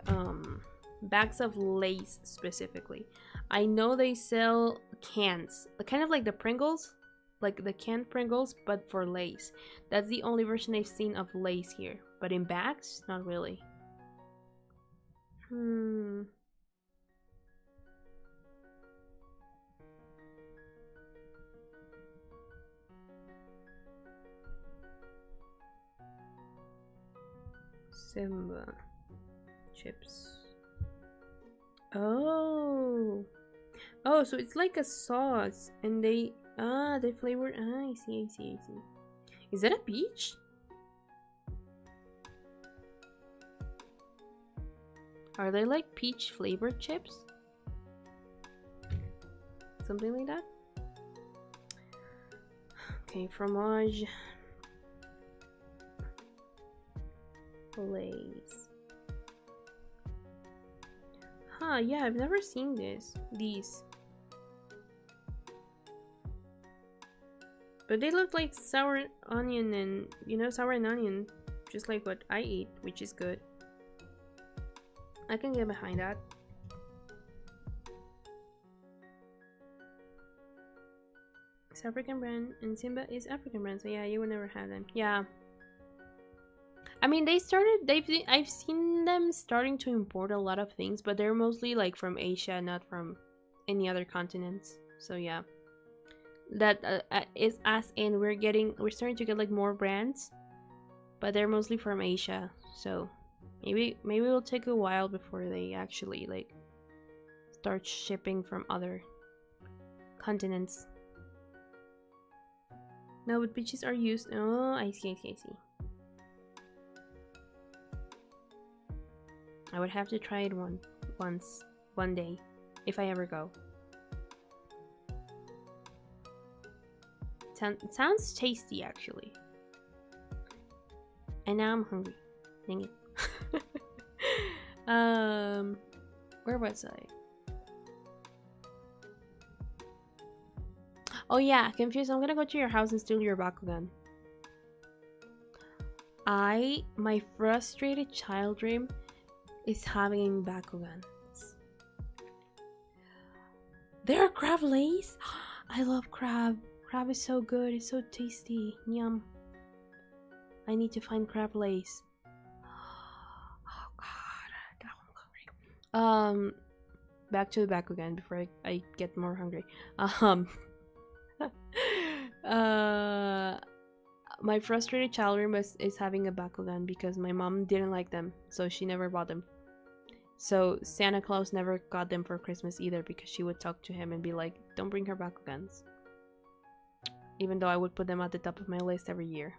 bags of Lay's specifically. I know they sell cans, kind of like the Pringles, like the canned Pringles, but for Lay's. That's the only version I've seen of Lay's here, but in bags, not really. Simba chips. Oh, so it's like a sauce, and they flavored. I see. Is that a peach? Are they like peach flavored chips? Something like that? Okay, fromage. Lay's. Huh, yeah, I've never seen these. But they look like sour onion and, sour and onion. Just like what I eat, which is good. I can get behind that. It's African brand, and Simba is African brand, so yeah, you would never have them. Yeah. I mean, I've seen them starting to import a lot of things, but they're mostly like from Asia, not from any other continents. So yeah, that is as in we're starting to get like more brands, but they're mostly from Asia. So maybe it'll take a while before they actually like start shipping from other continents. No, but beaches are used. Oh, I see. I would have to try it one day, if I ever go. It sounds tasty, actually. And now I'm hungry. Dang it. Where was I? Oh yeah, confused. I'm gonna go to your house and steal your Bakugan. My frustrated child dream is having Bakugans. There are crab legs? I love crab. Crab is so good. It's so tasty. Yum. I need to find crab legs. Oh god. Now I'm hungry. Back to the Bakugan before I get more hungry. My frustrated child dream is having a Bakugan because my mom didn't like them, so she never bought them. So Santa Claus never got them for Christmas either because she would talk to him and be like, don't bring her Bakugans. Even though I would put them at the top of my list every year.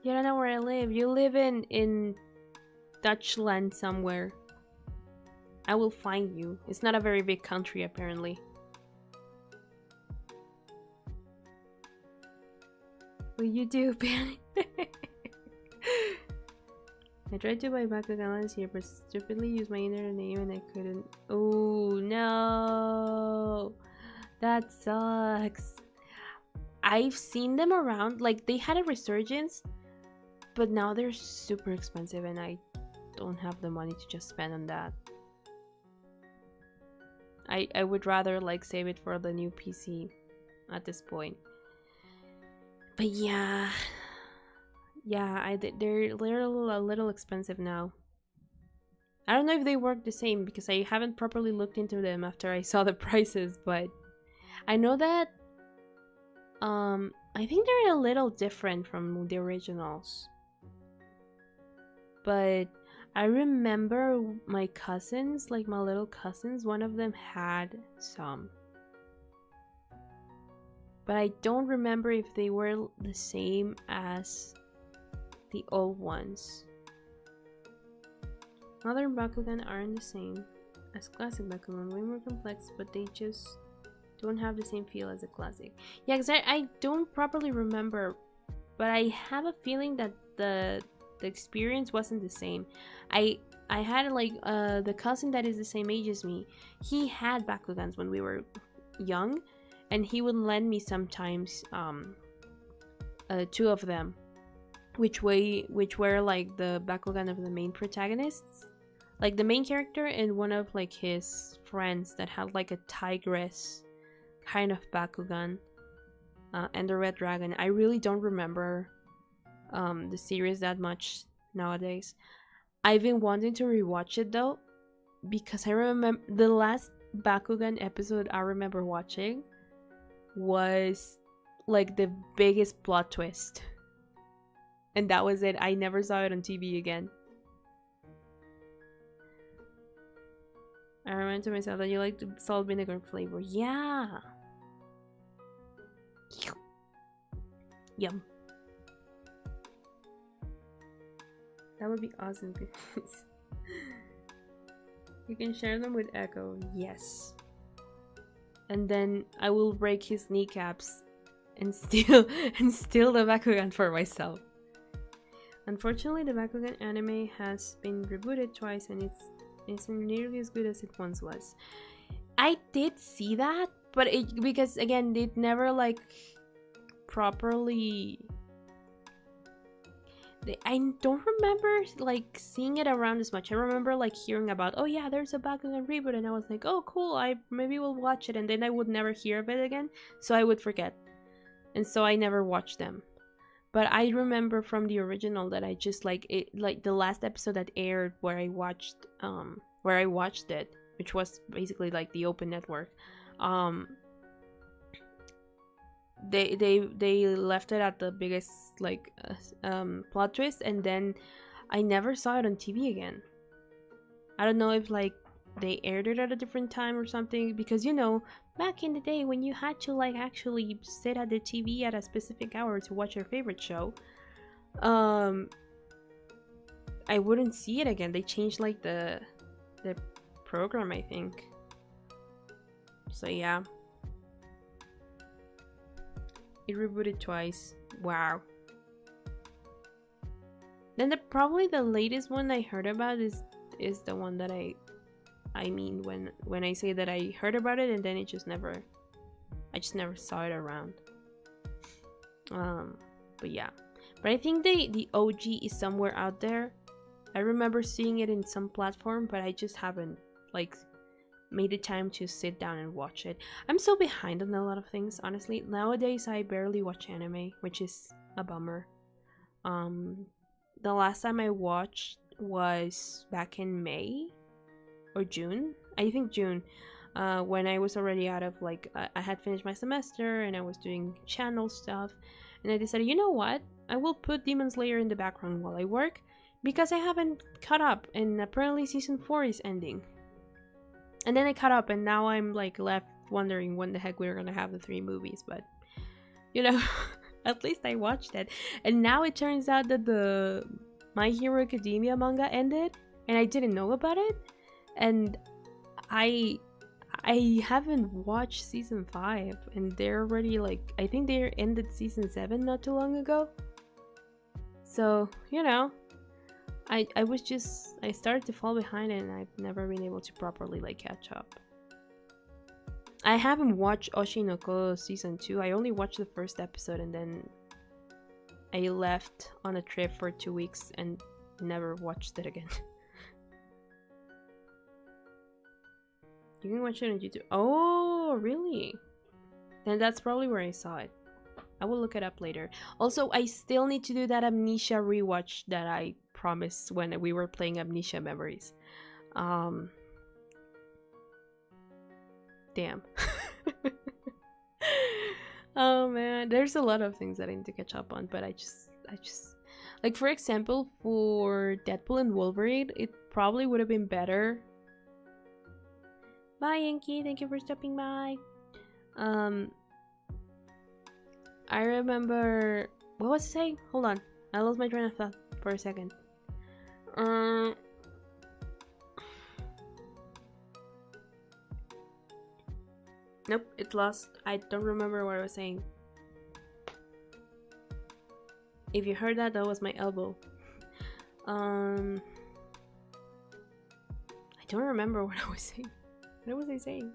You don't know where I live. You live in Dutchland somewhere. I will find you. It's not a very big country apparently. What you do, Penny? I tried to buy Bakugan last year, but stupidly used my internet name and I couldn't. Oh no, that sucks. I've seen them around, like they had a resurgence, but now they're super expensive and I don't have the money to just spend on that. I would rather like save it for the new PC at this point. But yeah, they're a little expensive now. I don't know if they work the same because I haven't properly looked into them after I saw the prices, but I know that I think they're a little different from the originals. But I remember my cousins, like my little cousins, one of them had some. But I don't remember if they were the same as the old ones. Modern Bakugan aren't the same as classic Bakugan, way more complex, but they just don't have the same feel as a classic. Yeah, because I don't properly remember, but I have a feeling that the experience wasn't the same. I had like the cousin that is the same age as me. He had Bakugans when we were young, and he would lend me sometimes two of them, which were like the Bakugan of the main protagonists, like the main character and one of like his friends that had like a tigress kind of Bakugan, and the red dragon. I really don't remember the series that much nowadays. I've been wanting to rewatch it though, because I remember the last Bakugan episode I remember watching was like the biggest plot twist, and that was it. I never saw it on TV again. I remember to myself that you like the salt vinegar flavor. Yeah. Yum. That would be awesome. You can share them with Echo. Yes. And then I will break his kneecaps and steal the Bakugan for myself. Unfortunately, the Bakugan anime has been rebooted twice and it isn't nearly as good as it once was. I did see that, but because again, it never like properly. I don't remember like seeing it around as much. I remember like hearing about, oh yeah, there's a Bakugan reboot, and I was like, oh cool, I maybe will watch it, and then I would never hear of it again, so I would forget, and so I never watched them. But I remember from the original that I just like it, like the last episode that aired where I watched it, which was basically like the open network. They left it at the biggest like plot twist, and then I never saw it on TV again. I don't know if like they aired it at a different time or something, because you know, back in the day when you had to like actually sit at the TV at a specific hour to watch your favorite show, I wouldn't see it again. They changed like the program, I think. So yeah, it rebooted twice. Wow. Then probably the latest one I heard about is the one that I mean when I say that I heard about it, and then I just never saw it around. But yeah. But I think the OG is somewhere out there. I remember seeing it in some platform, but I just haven't like made the time to sit down and watch it. I'm so behind on a lot of things, honestly. Nowadays I barely watch anime, which is a bummer. The last time I watched was back in May or June. I think June. When I was already out of like I had finished my semester and I was doing channel stuff, and I decided, you know what? I will put Demon Slayer in the background while I work, because I haven't caught up, and apparently season 4 is ending. And then I caught up, and now I'm like left wondering when the heck we're gonna have the 3 movies. But you know, at least I watched it. And now it turns out that the My Hero Academia manga ended, and I didn't know about it. And I haven't watched season 5, and they're already like, I think they ended season 7 not too long ago. So you know, I started to fall behind, and I've never been able to properly like catch up. I haven't watched Oshinoko season 2. I only watched the first episode, and then I left on a trip for 2 weeks and never watched it again. You can watch it on YouTube. Oh, really? Then that's probably where I saw it. I will look it up later. Also, I still need to do that Amnesia rewatch that I promised when we were playing Amnesia Memories. Damn. Oh man, there's a lot of things that I need to catch up on, but I just like, for example, for Deadpool and Wolverine, it probably would have been better. Bye, Yankee. Thank you for stopping by. I remember, what was I saying? Hold on, I lost my train of thought for a second. Nope, it's lost. I don't remember what I was saying. If you heard that, that was my elbow. I don't remember what I was saying. What was I saying?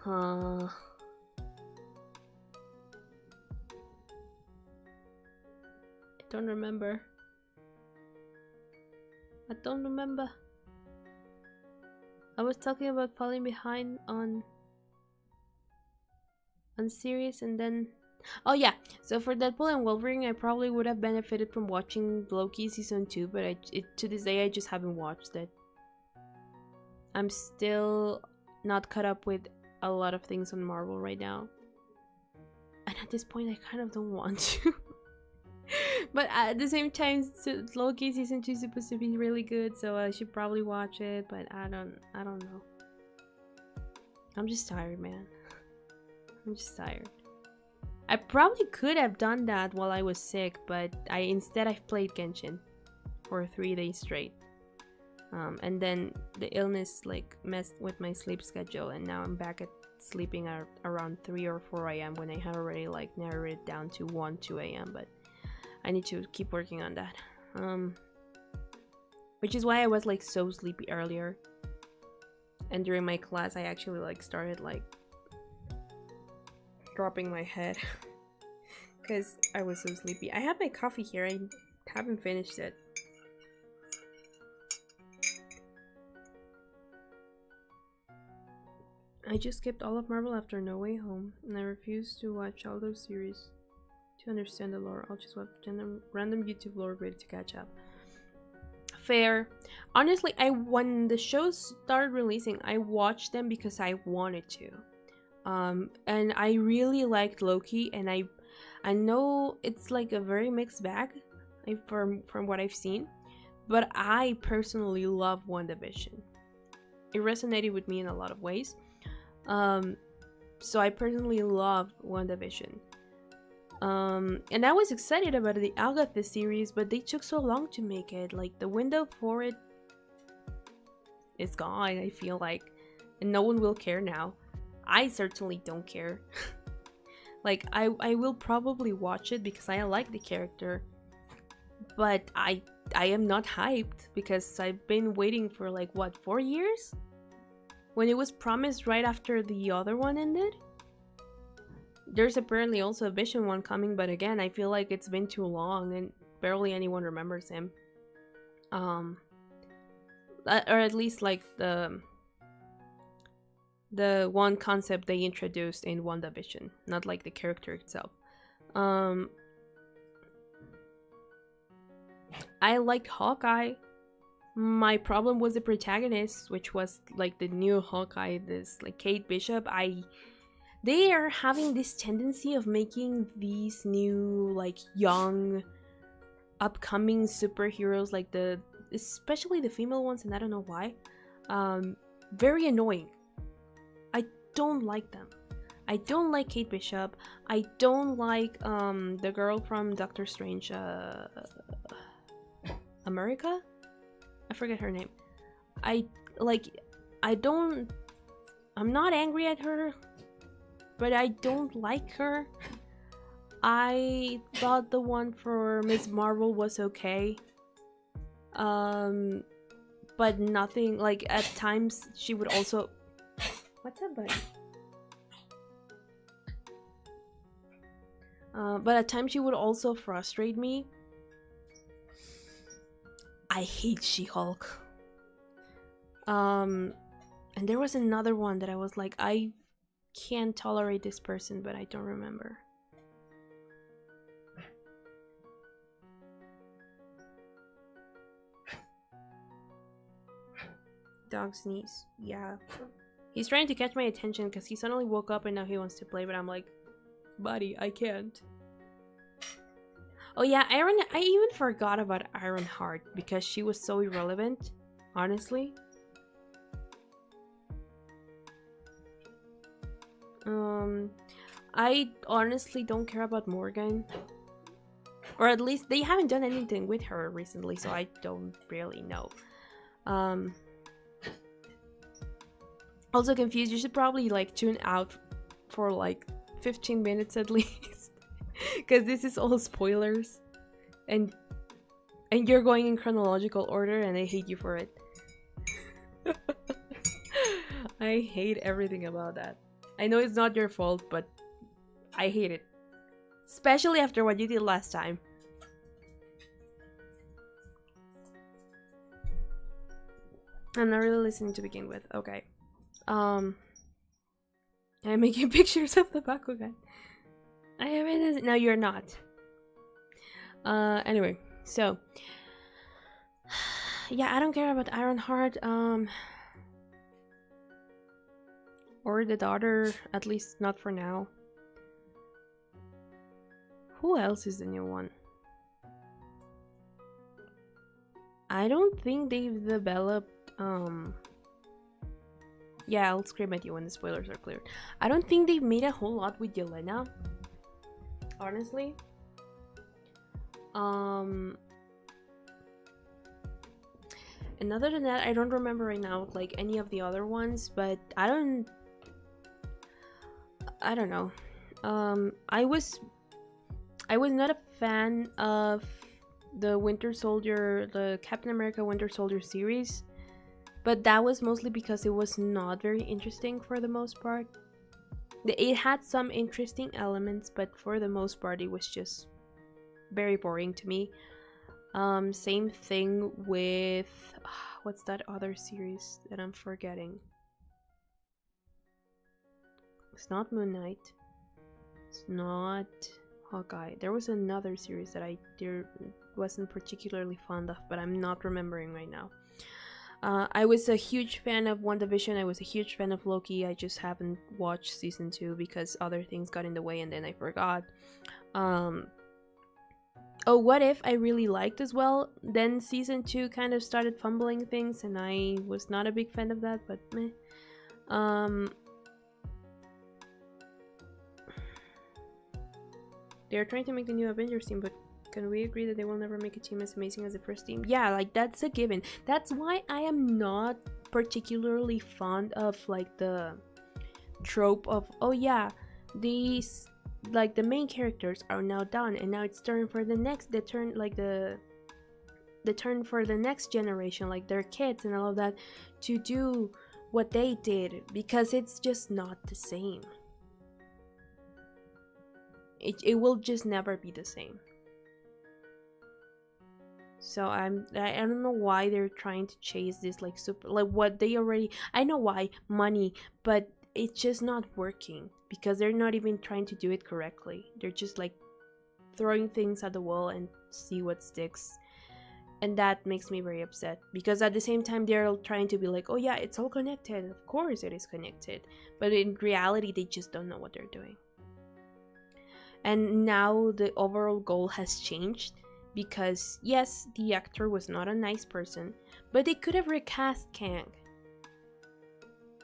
I don't remember. I don't remember. I was talking about falling behind on series, and then oh yeah, so for Deadpool and Wolverine, I probably would have benefited from watching Loki season 2, but to this day I just haven't watched it. I'm still not caught up with a lot of things on Marvel right now, and at this point I kind of don't want to. But at the same time, Loki season 2 is supposed to be really good, so I should probably watch it, but I don't know. I'm just tired, man. I'm just tired. I probably could have done that while I was sick, but instead I played Genshin for 3 days straight. And then the illness like messed with my sleep schedule, and now I'm back at sleeping at around 3 or 4 a.m. when I had already like narrowed it down to 1, 2 a.m. But I need to keep working on that. Which is why I was like so sleepy earlier. And during my class I actually like started like dropping my head because I was so sleepy. I have my coffee here. I haven't finished it. I just skipped all of Marvel after No Way Home, and I refuse to watch all those series to understand the lore. I'll just watch random YouTube lore vid to catch up. Fair. Honestly, when the shows started releasing, I watched them because I wanted to. And I really liked Loki, and I know it's like a very mixed bag from what I've seen, but I personally love WandaVision. It resonated with me in a lot of ways. So I personally love WandaVision. And I was excited about the Agatha series, but they took so long to make it. Like, the window for it is gone, I feel like. And no one will care now. I certainly don't care. Like, I will probably watch it because I like the character. But I am not hyped because I've been waiting for like, what, 4 years? When it was promised right after the other one ended? There's apparently also a Vision one coming, but again, I feel like it's been too long and barely anyone remembers him. Or at least like the one concept they introduced in WandaVision, not like the character itself. I liked Hawkeye. My problem was the protagonist, which was like the new Hawkeye, this like Kate Bishop. They are having this tendency of making these new like young upcoming superheroes, like especially the female ones, and I don't know why, very annoying. I don't like them. I don't like Kate Bishop. I don't like the girl from Doctor Strange, America? I forget her name. I'm not angry at her, but I don't like her. I thought the one for Ms. Marvel was okay. But nothing, like, at times she would also... What's up, buddy? But at times she would also frustrate me. I hate She-Hulk. And there was another one that I was like, I can't tolerate this person, but I don't remember. Dog sneeze. Yeah. He's trying to catch my attention because he suddenly woke up and now he wants to play, but I'm like, buddy, I can't. Oh yeah, I even forgot about Ironheart because she was so irrelevant, honestly. I honestly don't care about Morgan. Or at least they haven't done anything with her recently, so I don't really know. Also confused, you should probably like tune out for like 15 minutes at least. Because this is all spoilers. And you're going in chronological order and I hate you for it. I hate everything about that. I know it's not your fault, but I hate it. Especially after what you did last time. I'm not really listening to begin with. Okay. I'm making pictures of the Bakugan. I haven't. No, you're not. Anyway, so yeah, I don't care about Ironheart. Or the daughter, at least not for now. Who else is the new one? I don't think they've developed. Yeah, I'll scream at you when the spoilers are cleared. I don't think they've made a whole lot with Yelena. Honestly. And other than that, I don't remember right now like any of the other ones, but I don't know. I was not a fan of the Winter Soldier, the Captain America Winter Soldier series, but that was mostly because it was not very interesting for the most part. It had some interesting elements, but for the most part, it was just very boring to me. Same thing with what's that other series that I'm forgetting? It's not Moon Knight. It's not Hawkeye. There was another series that I wasn't particularly fond of, but I'm not remembering right now. I was a huge fan of WandaVision. I was a huge fan of Loki. I just haven't watched season 2 because other things got in the way and then I forgot. Oh, What If I really liked as well. Then season 2 kind of started fumbling things and I was not a big fan of that, but meh. They're trying to make the new Avengers team, but can we agree that they will never make a team as amazing as the first team? Yeah, like that's a given. That's why I am not particularly fond of like the trope of, oh yeah, these like the main characters are now done and now it's turn for the turn for the next generation, like their kids and all of that, to do what they did, because it's just not the same. It will just never be the same. So I don't know why they're trying to chase this like super, like what they already, I know why, money, but it's just not working because they're not even trying to do it correctly. They're just like throwing things at the wall and see what sticks. And that makes me very upset because at the same time they're trying to be like, oh yeah, it's all connected. Of course it is connected. But in reality, they just don't know what they're doing. And now the overall goal has changed because yes, the actor was not a nice person, but they could have recast Kang.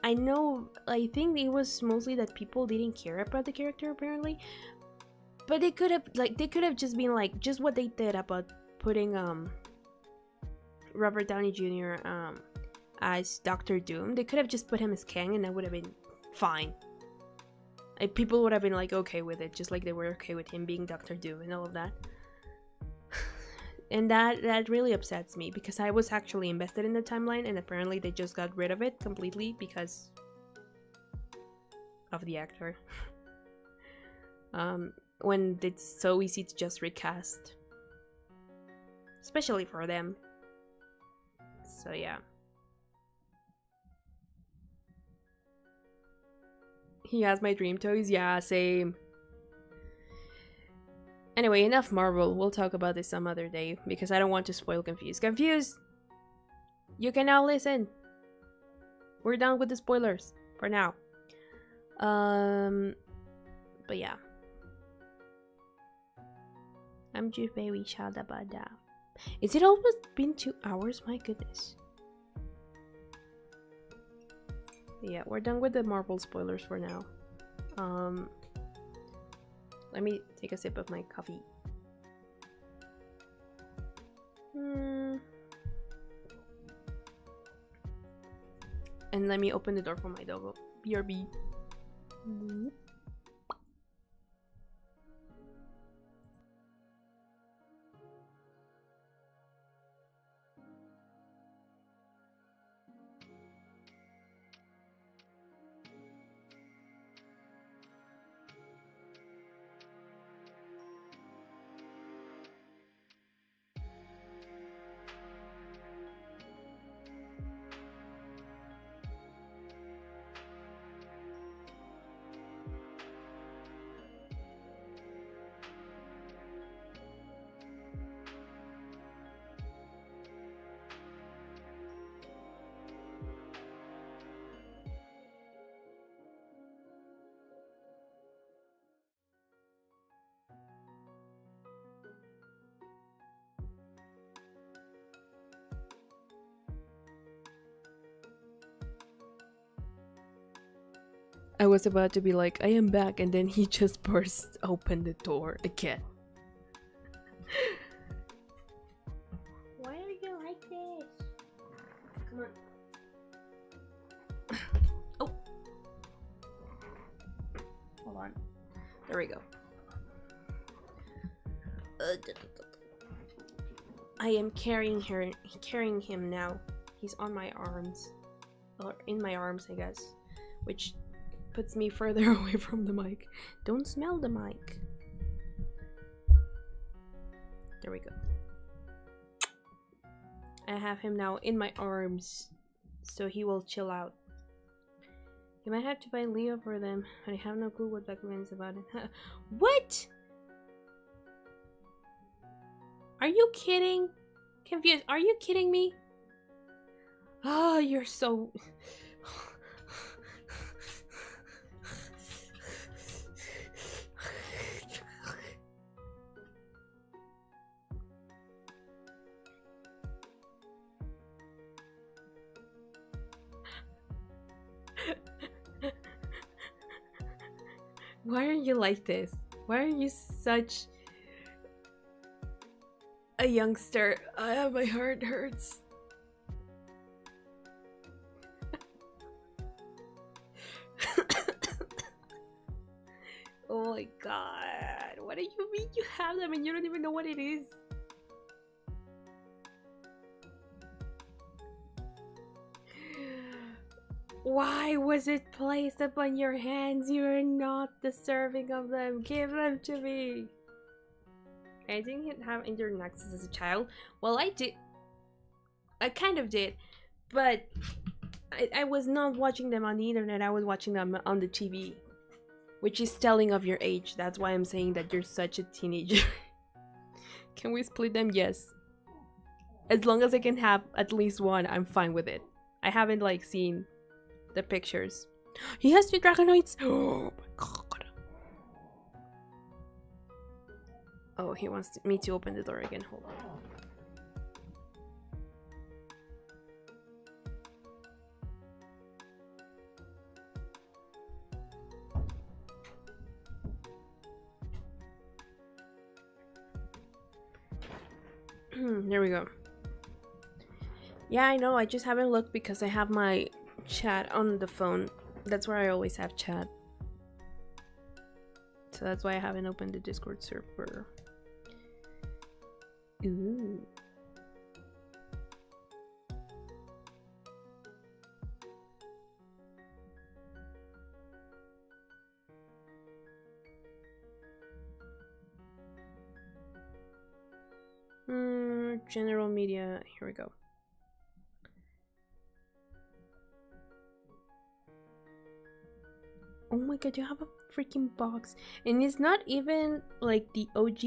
I know, I think it was mostly that people didn't care about the character apparently, but they could have just been like just what they did about putting Robert Downey Jr. As Doctor Doom. They could have just put him as Kang and that would have been fine. Like, people would have been like okay with it, just like they were okay with him being Doctor Doom and all of that. And that really upsets me because I was actually invested in the timeline and apparently they just got rid of it completely because of the actor. When it's so easy to just recast, especially for them. So yeah. He has my dream toys. Yeah, same. Anyway, enough Marvel. We'll talk about this some other day because I don't want to spoil Confused. Confused! You can now listen. We're done with the spoilers for now. But yeah. I'm just very sad about that. Is it almost been 2 hours? My goodness. Yeah, we're done with the Marvel spoilers for now. Let me take a sip of my coffee. And let me open the door for my doggo. BRB. I was about to be like, I am back, and then he just burst open the door again. Why are you like this? Come on. Oh. Hold on. There we go. I am carrying him now. He's on my arms. Or in my arms, I guess. Which puts me further away from the mic. Don't smell the mic. There we go. I have him now in my arms, so he will chill out. You might have to find Leo for them, but I have no clue what Bakugan is about it. What? Are you kidding? Confused. Are you kidding me? Oh, you're so... Why are you like this? Why are you such a youngster? My heart hurts. Oh my god. What do you mean you have them and you don't even know what it is? Why was it placed upon your hands? You are not deserving of them. Give them to me. I didn't have internet access as a child. Well, I did. I kind of did. But I was not watching them on the internet. I was watching them on the TV. Which is telling of your age. That's why I'm saying that you're such a teenager. Can we split them? Yes. As long as I can have at least one, I'm fine with it. I haven't like seen the pictures. He has 2 Dragonoids. Oh my god. Oh, he wants me to open the door again. Hold on. There we go. Yeah, I know. I just haven't looked because I have my chat on the phone. That's where I always have chat. So that's why I haven't opened the Discord server. Ooh. General media. Here we go. Oh my god, you have a freaking box. And it's not even like the OG.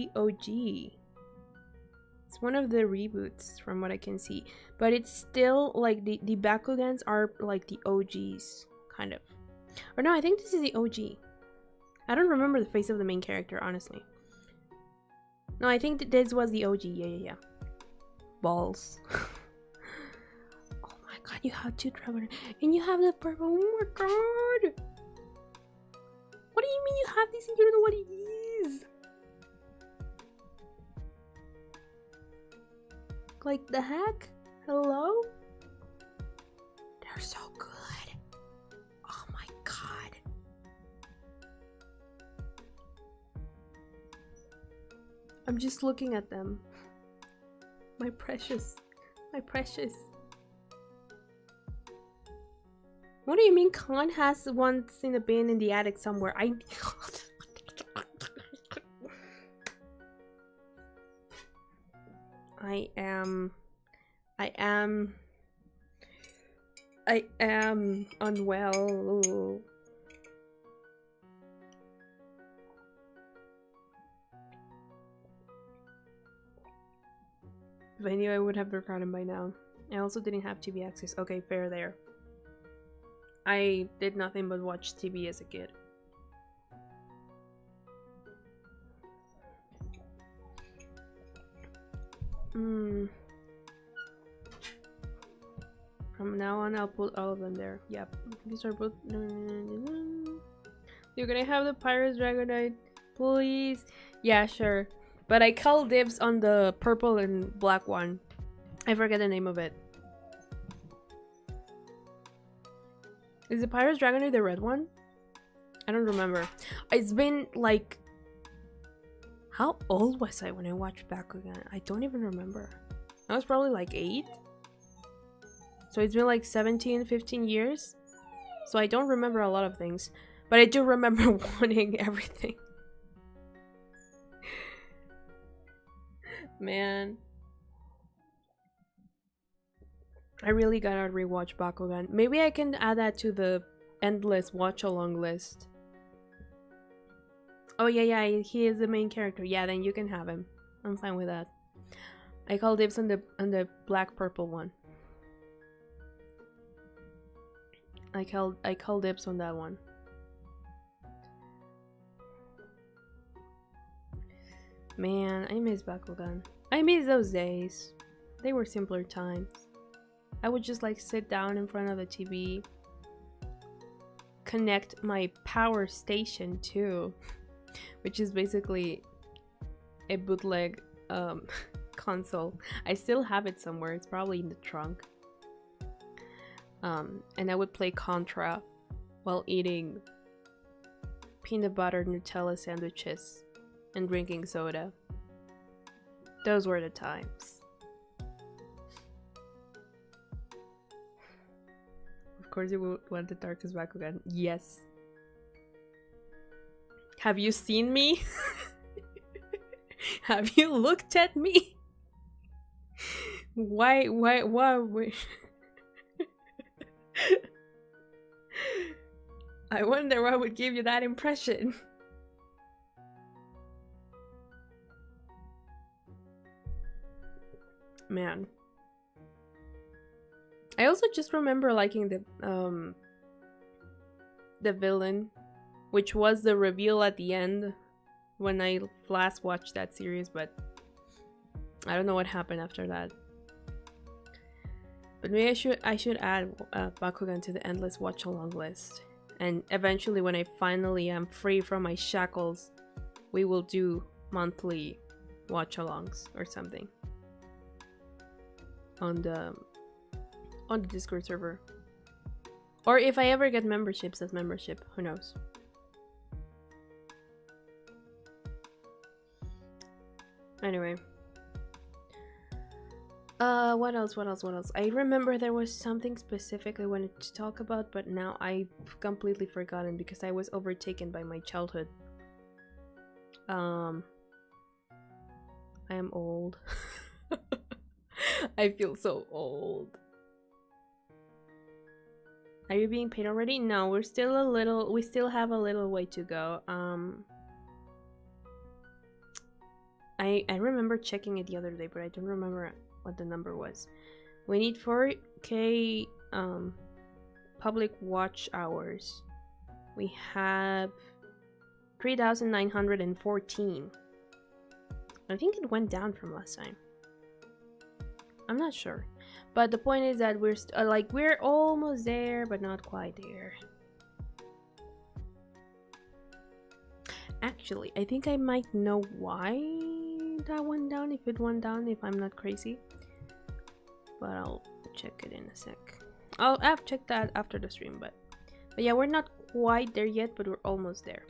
It's one of the reboots from what I can see. But it's still like the Bakugans are like the OGs, kind of. Or no, I think this is the OG. I don't remember the face of the main character, honestly. No, I think this was the OG. Yeah. Balls. Oh my god, you have 2 Dragon. And you have the purple. Oh my god. What do you mean you have this and you don't know what it is? Like the heck? Hello? They're so good. Oh my god. I'm just looking at them. My precious. My precious. What do you mean Khan has one in a bin in the attic somewhere? I am unwell. If I knew, I would have recorded by now. I also didn't have TV access. Okay, fair there. I did nothing but watch TV as a kid. From now on, I'll put all of them there. Yep. These are both. You're gonna have the Pirates Dragonite, please. Yeah, sure. But I call dibs on the purple and black one. I forget the name of it. Is the Pirates Dragonite the red one? I don't remember. It's been like... How old was I when I watched Bakugan? I don't even remember. I was probably like 8. So it's been like 17, 15 years. So I don't remember a lot of things. But I do remember wanting everything. Man. I really gotta rewatch Bakugan. Maybe I can add that to the endless watch-along list. Oh yeah, he is the main character. Yeah, then you can have him. I'm fine with that. I call dibs on the black-purple one. I call dibs on that one. Man, I miss Bakugan. I miss those days. They were simpler times. I would just like sit down in front of the TV, connect my power station too, which is basically a bootleg console. I still have it somewhere. It's probably in the trunk. And I would play Contra while eating peanut butter Nutella sandwiches and drinking soda. Those were the times. Of course you would want the darkest Bakugan. Yes. Have you seen me? Have you looked at me? Why? I wonder what would give you that impression. Man. I also just remember liking the villain, which was the reveal at the end when I last watched that series, but I don't know what happened after that. But maybe I should add Bakugan to the endless watch-along list. And eventually, when I finally am free from my shackles, we will do monthly watch-alongs or something on the Discord server. Or if I ever get memberships as membership, who knows? Anyway. What else? I remember there was something specific I wanted to talk about, but now I've completely forgotten because I was overtaken by my childhood. I am old. I feel so old. Are you being paid already? No, we still have a little way to go. I remember checking it the other day, but I don't remember what the number was. We need 4K public watch hours. We have 3,914. I think it went down from last time. I'm not sure, but the point is that we're we're almost there, but not quite there. Actually, I think I might know why that went down, if it went down, if I'm not crazy. But I'll check it in a sec. I'll check that after the stream, but yeah, we're not quite there yet, but we're almost there.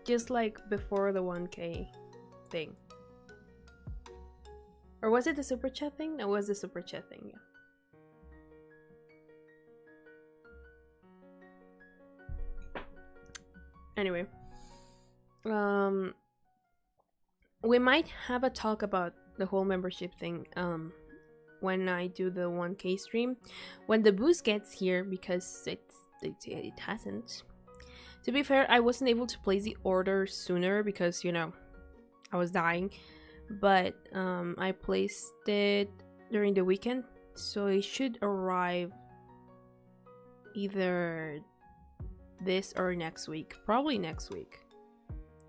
Just like before the 1K thing. Or was it the super chat thing? No, it was the super chat thing, yeah. Anyway. We might have a talk about the whole membership thing when I do the 1K stream. When the boost gets here, because it hasn't. To be fair, I wasn't able to place the order sooner because, you know, I was dying. But I placed it during the weekend, so it should arrive either this or next week. Probably next week,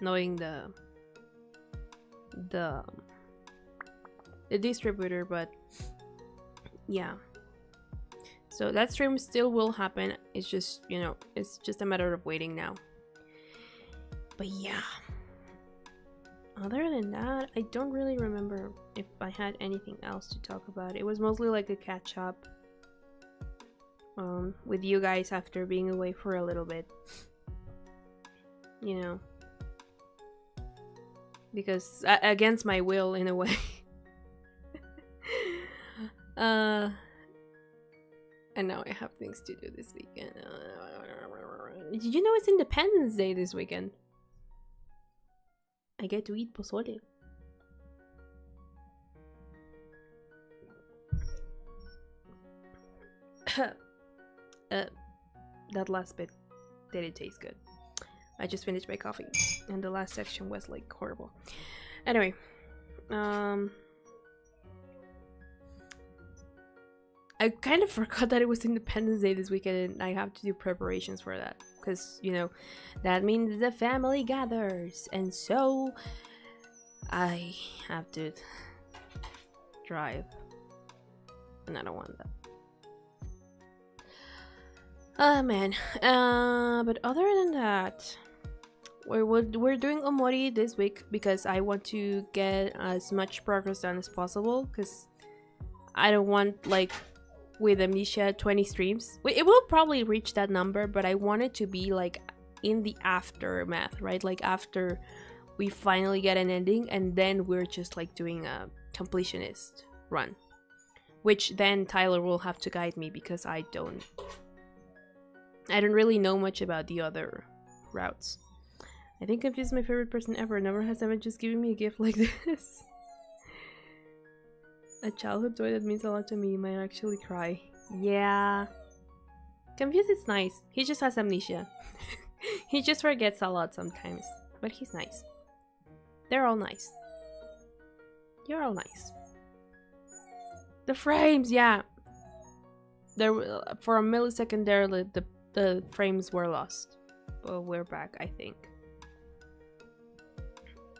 knowing the distributor, but yeah. So that stream still will happen. It's just, you know, it's just a matter of waiting now. But yeah. Other than that, I don't really remember if I had anything else to talk about. It was mostly like a catch up with you guys after being away for a little bit. You know. Because against my will, in a way. And now I have things to do this weekend. Did you know it's Independence Day this weekend? I get to eat pozole. That last bit didn't taste good. I just finished my coffee and the last section was like horrible. Anyway, I kind of forgot that it was Independence Day this weekend and I have to do preparations for that. Because, you know, that means the family gathers. And so, I have to drive. And I don't want that. Oh, man. But other than that, we're doing Omori this week because I want to get as much progress done as possible. Because I don't want, like, with Amnesia 20 streams. It will probably reach that number, but I want it to be like in the aftermath, right? Like after we finally get an ending and then we're just like doing a completionist run. Which then Tyler will have to guide me because I don't really know much about the other routes. I think I've used my favorite person ever. Never has ever just given me a gift like this. A childhood toy that means a lot to me might actually cry. Yeah. Confused is nice. He just has amnesia. He just forgets a lot sometimes. But he's nice. They're all nice. You're all nice. The frames, yeah. There, for a millisecond there, the frames were lost. But we're back, I think.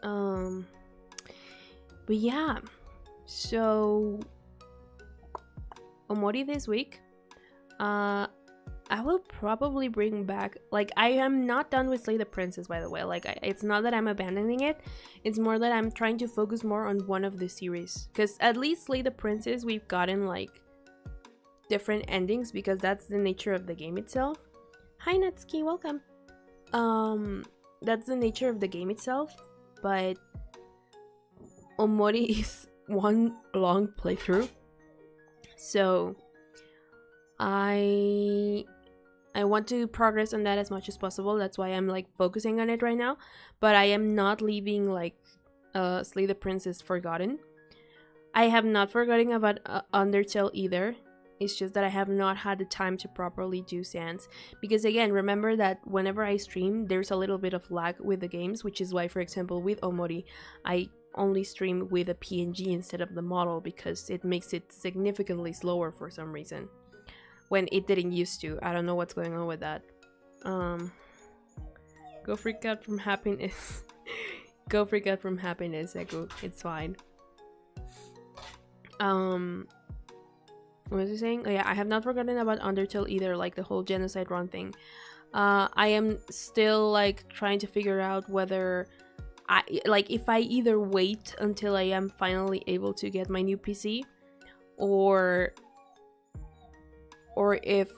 But yeah. So, Omori this week, I will probably bring back, like, I am not done with Slay the Princess, by the way. Like, it's not that I'm abandoning it, it's more that I'm trying to focus more on one of the series. Because at least Slay the Princess, we've gotten, like, different endings, because that's the nature of the game itself. Hi, Natsuki, welcome. That's the nature of the game itself, but Omori is one long playthrough, so I want to progress on that as much as possible. That's why I'm like focusing on it right now, but I am not leaving like Slay the Princess forgotten. I have not forgotten about Undertale either. It's just that I have not had the time to properly do Sans, because again, remember that whenever I stream there's a little bit of lag with the games, which is why, for example, with Omori I only stream with a PNG instead of the model, because it makes it significantly slower for some reason when it didn't used to. I don't know what's going on with that. Go freak out from happiness. Go freak out from happiness, Echo. It's fine. What was I saying? Oh yeah, I have not forgotten about Undertale either, like the whole genocide run thing. I am still like trying to figure out whether if I either wait until I am finally able to get my new PC, or if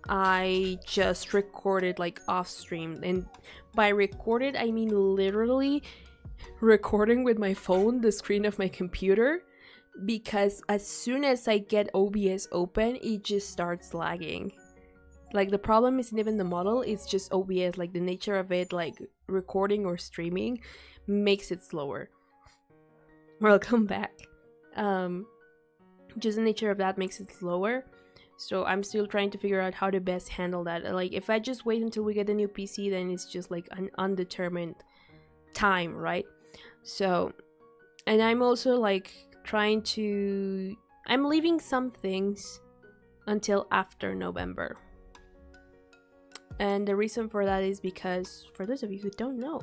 I just record it like off stream. And by recorded I mean literally recording with my phone the screen of my computer, because as soon as I get OBS open it just starts lagging. Like, the problem isn't even the model, it's just OBS. Like, the nature of it, like recording or streaming, makes it slower. Welcome back. Just the nature of that makes it slower. So I'm still trying to figure out how to best handle that. Like, if I just wait until we get a new PC, then it's just like an undetermined time, right? So, and I'm also like trying to, I'm leaving some things until after November. And the reason for that is because, for those of you who don't know,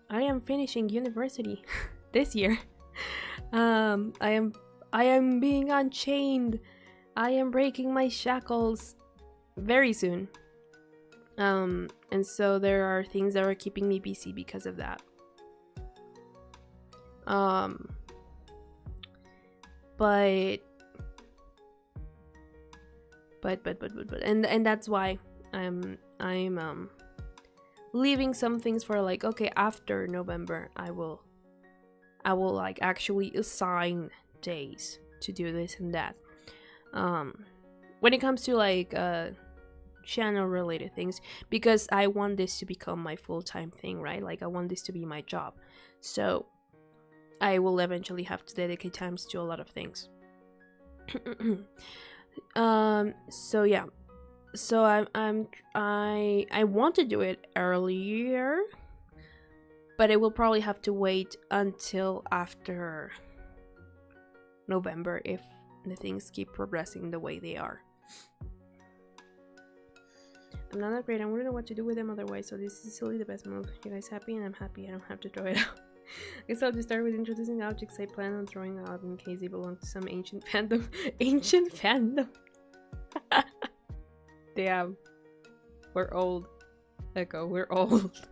I am finishing university this year. I am being unchained. I am breaking my shackles very soon. And so there are things that are keeping me busy because of that. But that's why I'm leaving some things for, like, okay, after November I will like actually assign days to do this and that. when it comes to like channel related things, because I want this to become my full-time thing, right? Like I want this to be my job, so I will eventually have to dedicate times to a lot of things. So yeah, so I want to do it earlier, but it will probably have to wait until after November if the things keep progressing the way they are. I'm not that great. I wouldn't know what to do with them otherwise, so this is silly the best move. You guys happy? And I'm happy. I don't have to throw it out. I guess I'll just start with introducing the objects I plan on throwing out in case they belong to some ancient fandom. Ancient fandom? Damn. We're old. Echo, we're old.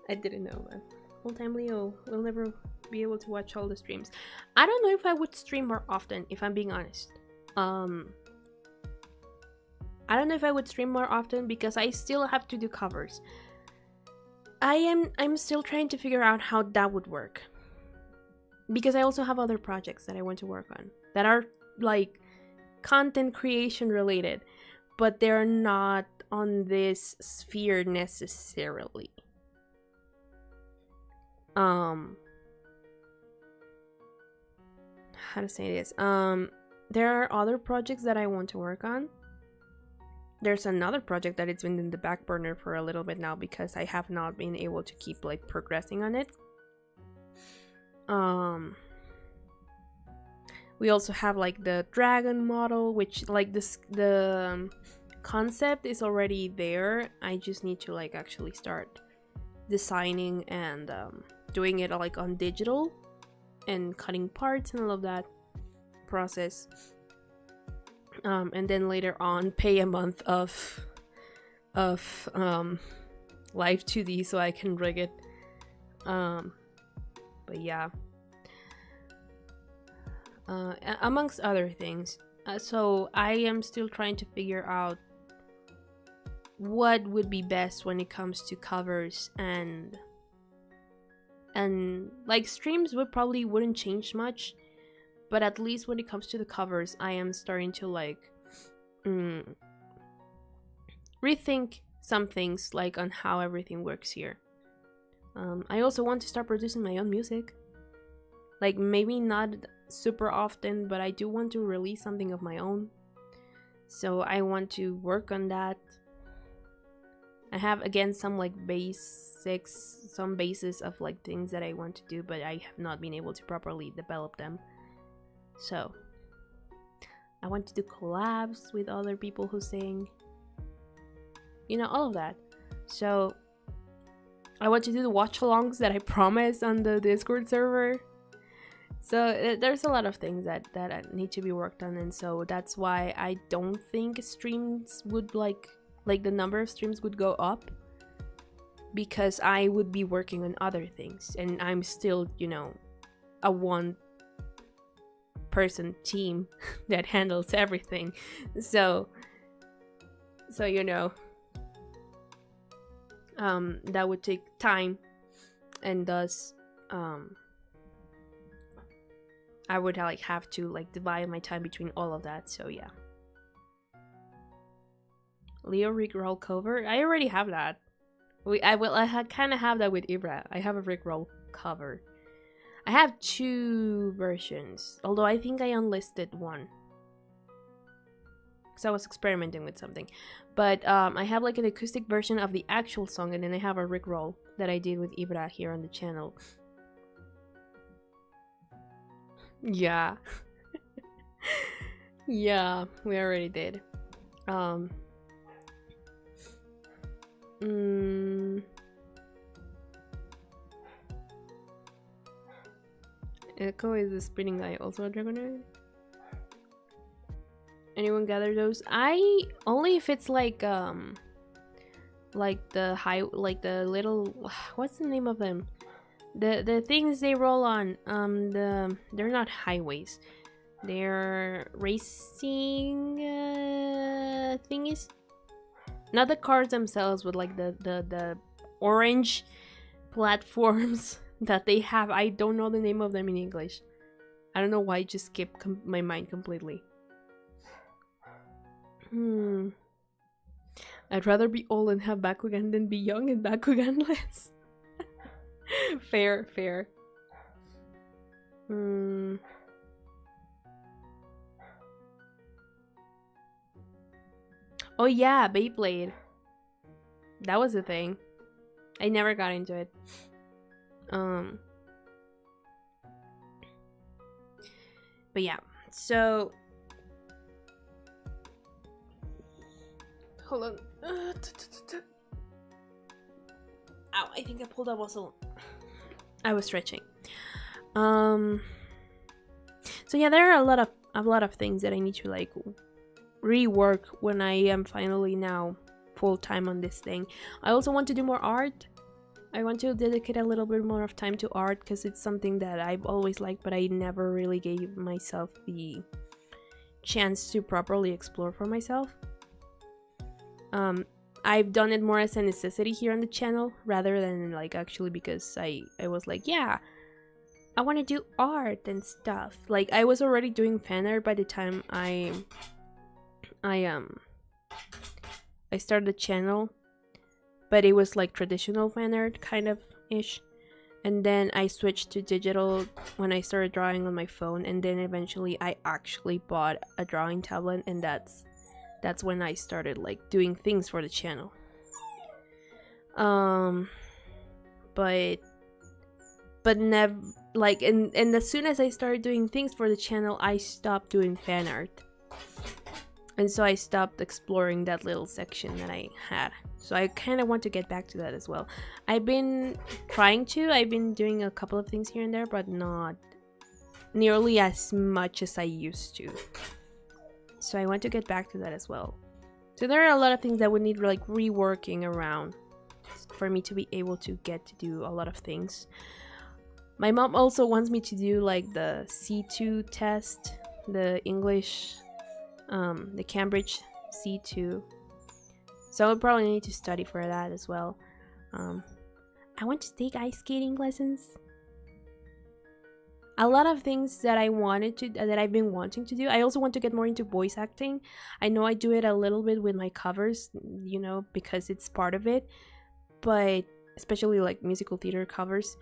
I didn't know, man. Full-time Leo will never be able to watch all the streams. I don't know if I would stream more often, if I'm being honest. I don't know if I would stream more often because I still have to do covers. I'm still trying to figure out how that would work. Because I also have other projects that I want to work on that are like content creation related, but they're not on this sphere necessarily. How to say this? There are other projects that I want to work on. There's another project that it's been in the back burner for a little bit now because I have not been able to keep like progressing on it. We also have like the dragon model, which like the concept is already there. I just need to like actually start designing and doing it like on digital and cutting parts and all of that process. And then later on pay a month of live 2D so I can rig it. But yeah, amongst other things. So I am still trying to figure out what would be best when it comes to covers, and like streams wouldn't change much. But at least when it comes to the covers, I am starting to like rethink some things like on how everything works here. I also want to start producing my own music. Like maybe not super often, but I do want to release something of my own. So I want to work on that. I have again some like some basis of like things that I want to do, but I have not been able to properly develop them. So I want to do collabs with other people who sing, you know, all of that. So I want to do the watch alongs that I promised on the Discord server. So there's a lot of things that need to be worked on, and so that's why I don't think streams would like the number of streams would go up, because I would be working on other things and I'm still, you know, a one person team that handles everything. So you know, that would take time, and thus I would like have to like divide my time between all of that. So yeah, Leo Rickroll cover, I already have that. I kind of have that with Ibra. I have a Rickroll cover. I have 2 versions, although I think I unlisted one because I was experimenting with something. But I have like an acoustic version of the actual song, and then I have a Rickroll that I did with Ibra here on the channel. Yeah. Yeah, we already did. Echo is the spinning guy, also a Dragonair? Anyone gather those? I only if it's like the little, what's the name of them? The things they roll on. They're not highways. They're racing thingies. Not the cars themselves, with like the orange platforms that they have. I don't know the name of them in English. I don't know why it just skipped my mind completely. Hmm. I'd rather be old and have Bakugan than be young and Bakuganless. Fair, fair. Hmm. Oh yeah, Beyblade. That was a thing. I never got into it. But yeah, so hold on. Ow, I think I pulled a muscle. I was stretching. So yeah, there are a lot of things that I need to like rework when I am finally now full time on this thing. I also want to do more art. I want to dedicate a little bit more of time to art because it's something that I've always liked, but I never really gave myself the chance to properly explore for myself. I've done it more as a necessity here on the channel rather than like actually because I was like, yeah, I want to do art and stuff. Like I was already doing fan art by the time I started the channel, but it was like traditional fan art kind of ish, and then I switched to digital when I started drawing on my phone, and then eventually I actually bought a drawing tablet, and that's when I started like doing things for the channel. But never like, and as soon as I started doing things for the channel, I stopped doing fan art. And so I stopped exploring that little section that I had. So I kind of want to get back to that as well. I've been trying to. I've been doing a couple of things here and there, but not nearly as much as I used to. So I want to get back to that as well. So there are a lot of things that would need like reworking around for me to be able to get to do a lot of things. My mom also wants me to do like the C2 test, the English, the Cambridge C2. So I would probably need to study for that as well. I want to take ice skating lessons. A lot of things that I've been wanting to do. I also want to get more into voice acting. I know I do it a little bit with my covers, you know, because it's part of it. But especially like musical theater covers.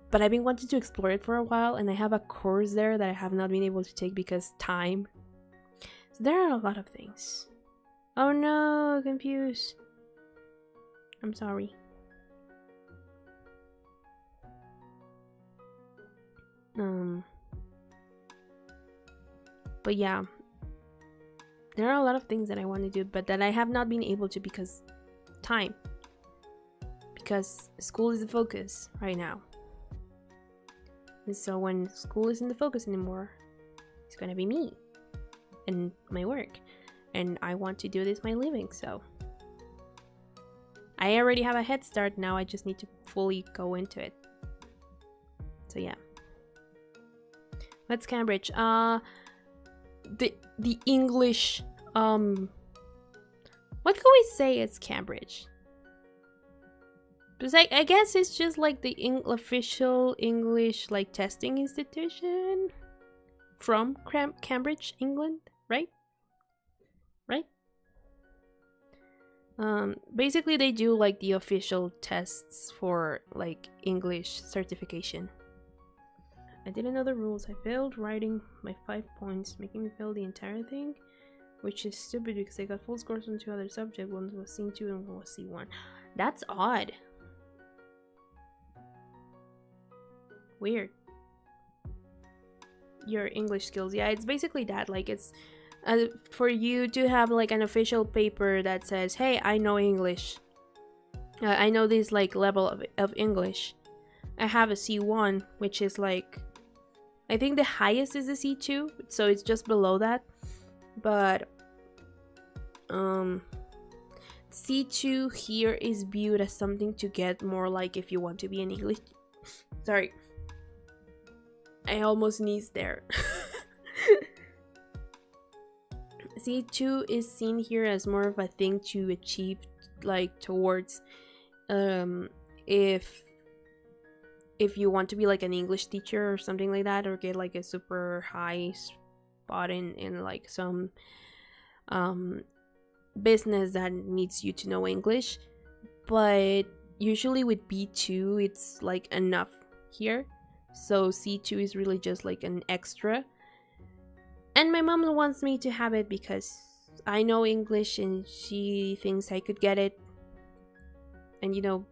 But I've been wanting to explore it for a while, and I have a course there that I have not been able to take because time. So there are a lot of things. Oh no, confused. I'm sorry. But yeah, there are a lot of things that I want to do, but that I have not been able to because time. Because school is the focus right now. And so when school isn't the focus anymore, it's gonna be me and my work. And I want to do this my living, so I already have a head start. Now I just need to fully go into it. So yeah. What's Cambridge? The English, what can we say it's Cambridge? Because I guess it's just like the official English like testing institution from Cambridge, England, right? Right? Basically they do like the official tests for like English certification. I didn't know the rules. I failed writing my 5 points, making me fail the entire thing, which is stupid because I got full scores on 2 other subjects. One was C2 and one was C1. That's odd. Weird. Your English skills. Yeah, it's basically that. Like, it's for you to have like an official paper that says, hey, I know English. I know this like level of English. I have a C1, which is like, I think the highest is a C2, so it's just below that. But C2 here is viewed as something to get more like if you want to be an English. Sorry. I almost sneezed there. C2 is seen here as more of a thing to achieve, like towards if you want to be like an English teacher or something like that, or get like a super high spot in like some um, business that needs you to know English, but usually with B2 it's like enough here, so C2 is really just like an extra. And my mom wants me to have it because I know English and she thinks I could get it, and you know,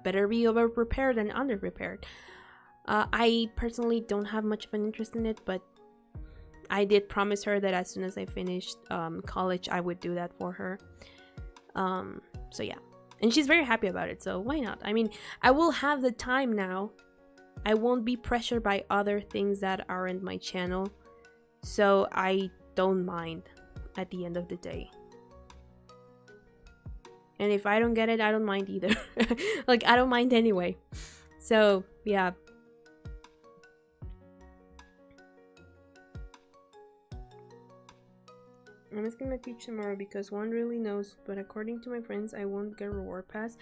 better be over prepared than under prepared. I personally don't have much of an interest in it, but I did promise her that as soon as I finished college I would do that for her. So yeah, and she's very happy about it, so why not? I mean, I will have the time now. I won't be pressured by other things that aren't my channel, so I don't mind at the end of the day. And if I don't get it, I don't mind either. Like, I don't mind anyway. So yeah. I'm asking my teacher tomorrow because one really knows, but according to my friends, I won't get reward pass.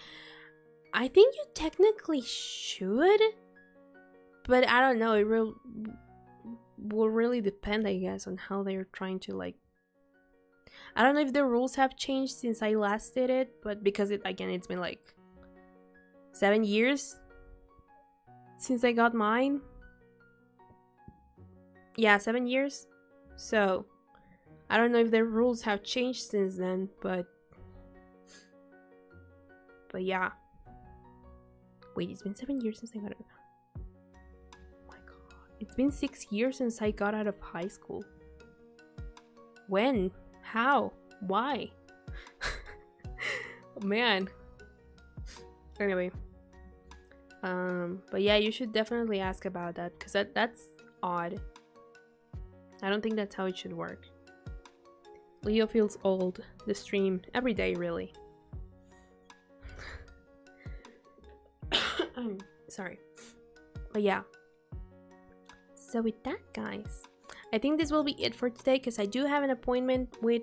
I think you technically should, but I don't know. It will really depend, I guess, on how they're trying to, like. I don't know if the rules have changed since I last did it, but because it's been like 7 years since I got mine. Yeah, 7 years. So I don't know if the rules have changed since then, but yeah. Wait, it's been 7 years since I got it. Oh my god. It's been 6 years since I got out of high school. When? How? Why? Oh, man. Anyway. But yeah, you should definitely ask about that, because that's odd. I don't think that's how it should work. Leo feels old. The stream every day, really. Sorry. But yeah. So with that, guys, I think this will be it for today, because I do have an appointment with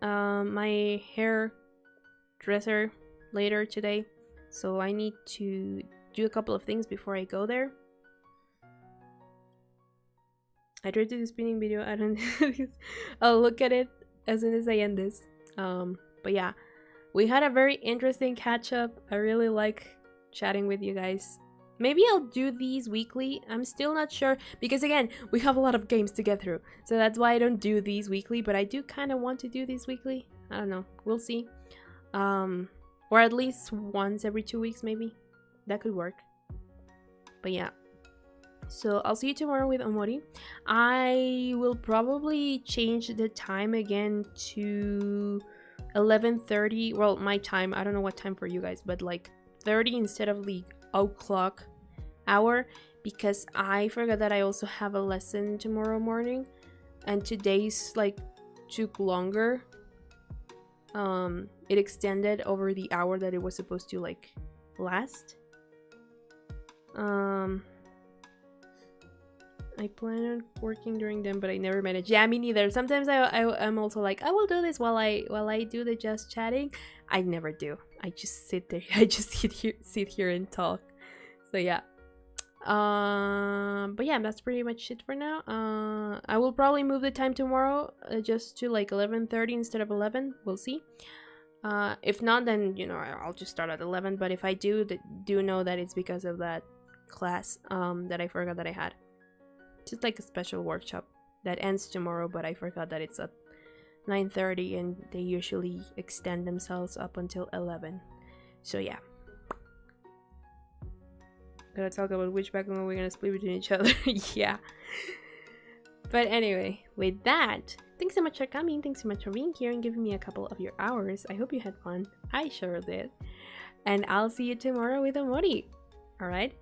my hairdresser later today. So I need to do a couple of things before I go there. I tried to do a spinning video. I don't I'll look at it as soon as I end this. But yeah, we had a very interesting catch up. I really like chatting with you guys. Maybe I'll do these weekly. I'm still not sure, because again, we have a lot of games to get through. So that's why I don't do these weekly, but I do kind of want to do these weekly. I don't know. We'll see. Or at least once every 2 weeks, maybe. That could work. But yeah. So I'll see you tomorrow with Omori. I will probably change the time again to 11:30. Well, my time. I don't know what time for you guys, but like 30 instead of the o'clock hour, because I forgot that I also have a lesson tomorrow morning, and today's like took longer. It extended over the hour that it was supposed to like last. I plan on working during them, but I never manage. Yeah, me neither. Sometimes I'm also like, I will do this while I do the just chatting. I never do. I just sit there. I just sit here and talk. So yeah. But yeah, that's pretty much it for now. I will probably move the time tomorrow just to like 11:30 instead of 11. We'll see. If not, then you know I'll just start at 11. But if I do know that it's because of that class that I forgot that I had. Just like a special workshop that ends tomorrow, but I forgot that it's at 9:30 and they usually extend themselves up until 11. So yeah. Gotta talk about which background we're gonna split between each other. Yeah. But anyway, with that, thanks so much for coming. Thanks so much for being here and giving me a couple of your hours. I hope you had fun. I sure did. And I'll see you tomorrow with Omori. Alright?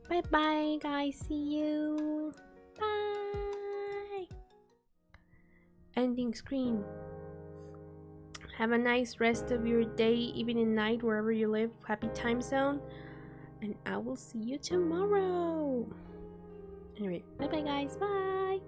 Bye bye, guys. See you. Bye. Ending screen. Have a nice rest of your day, evening, and night, wherever you live. Happy time zone. And I will see you tomorrow. Anyway, bye bye, guys. Bye.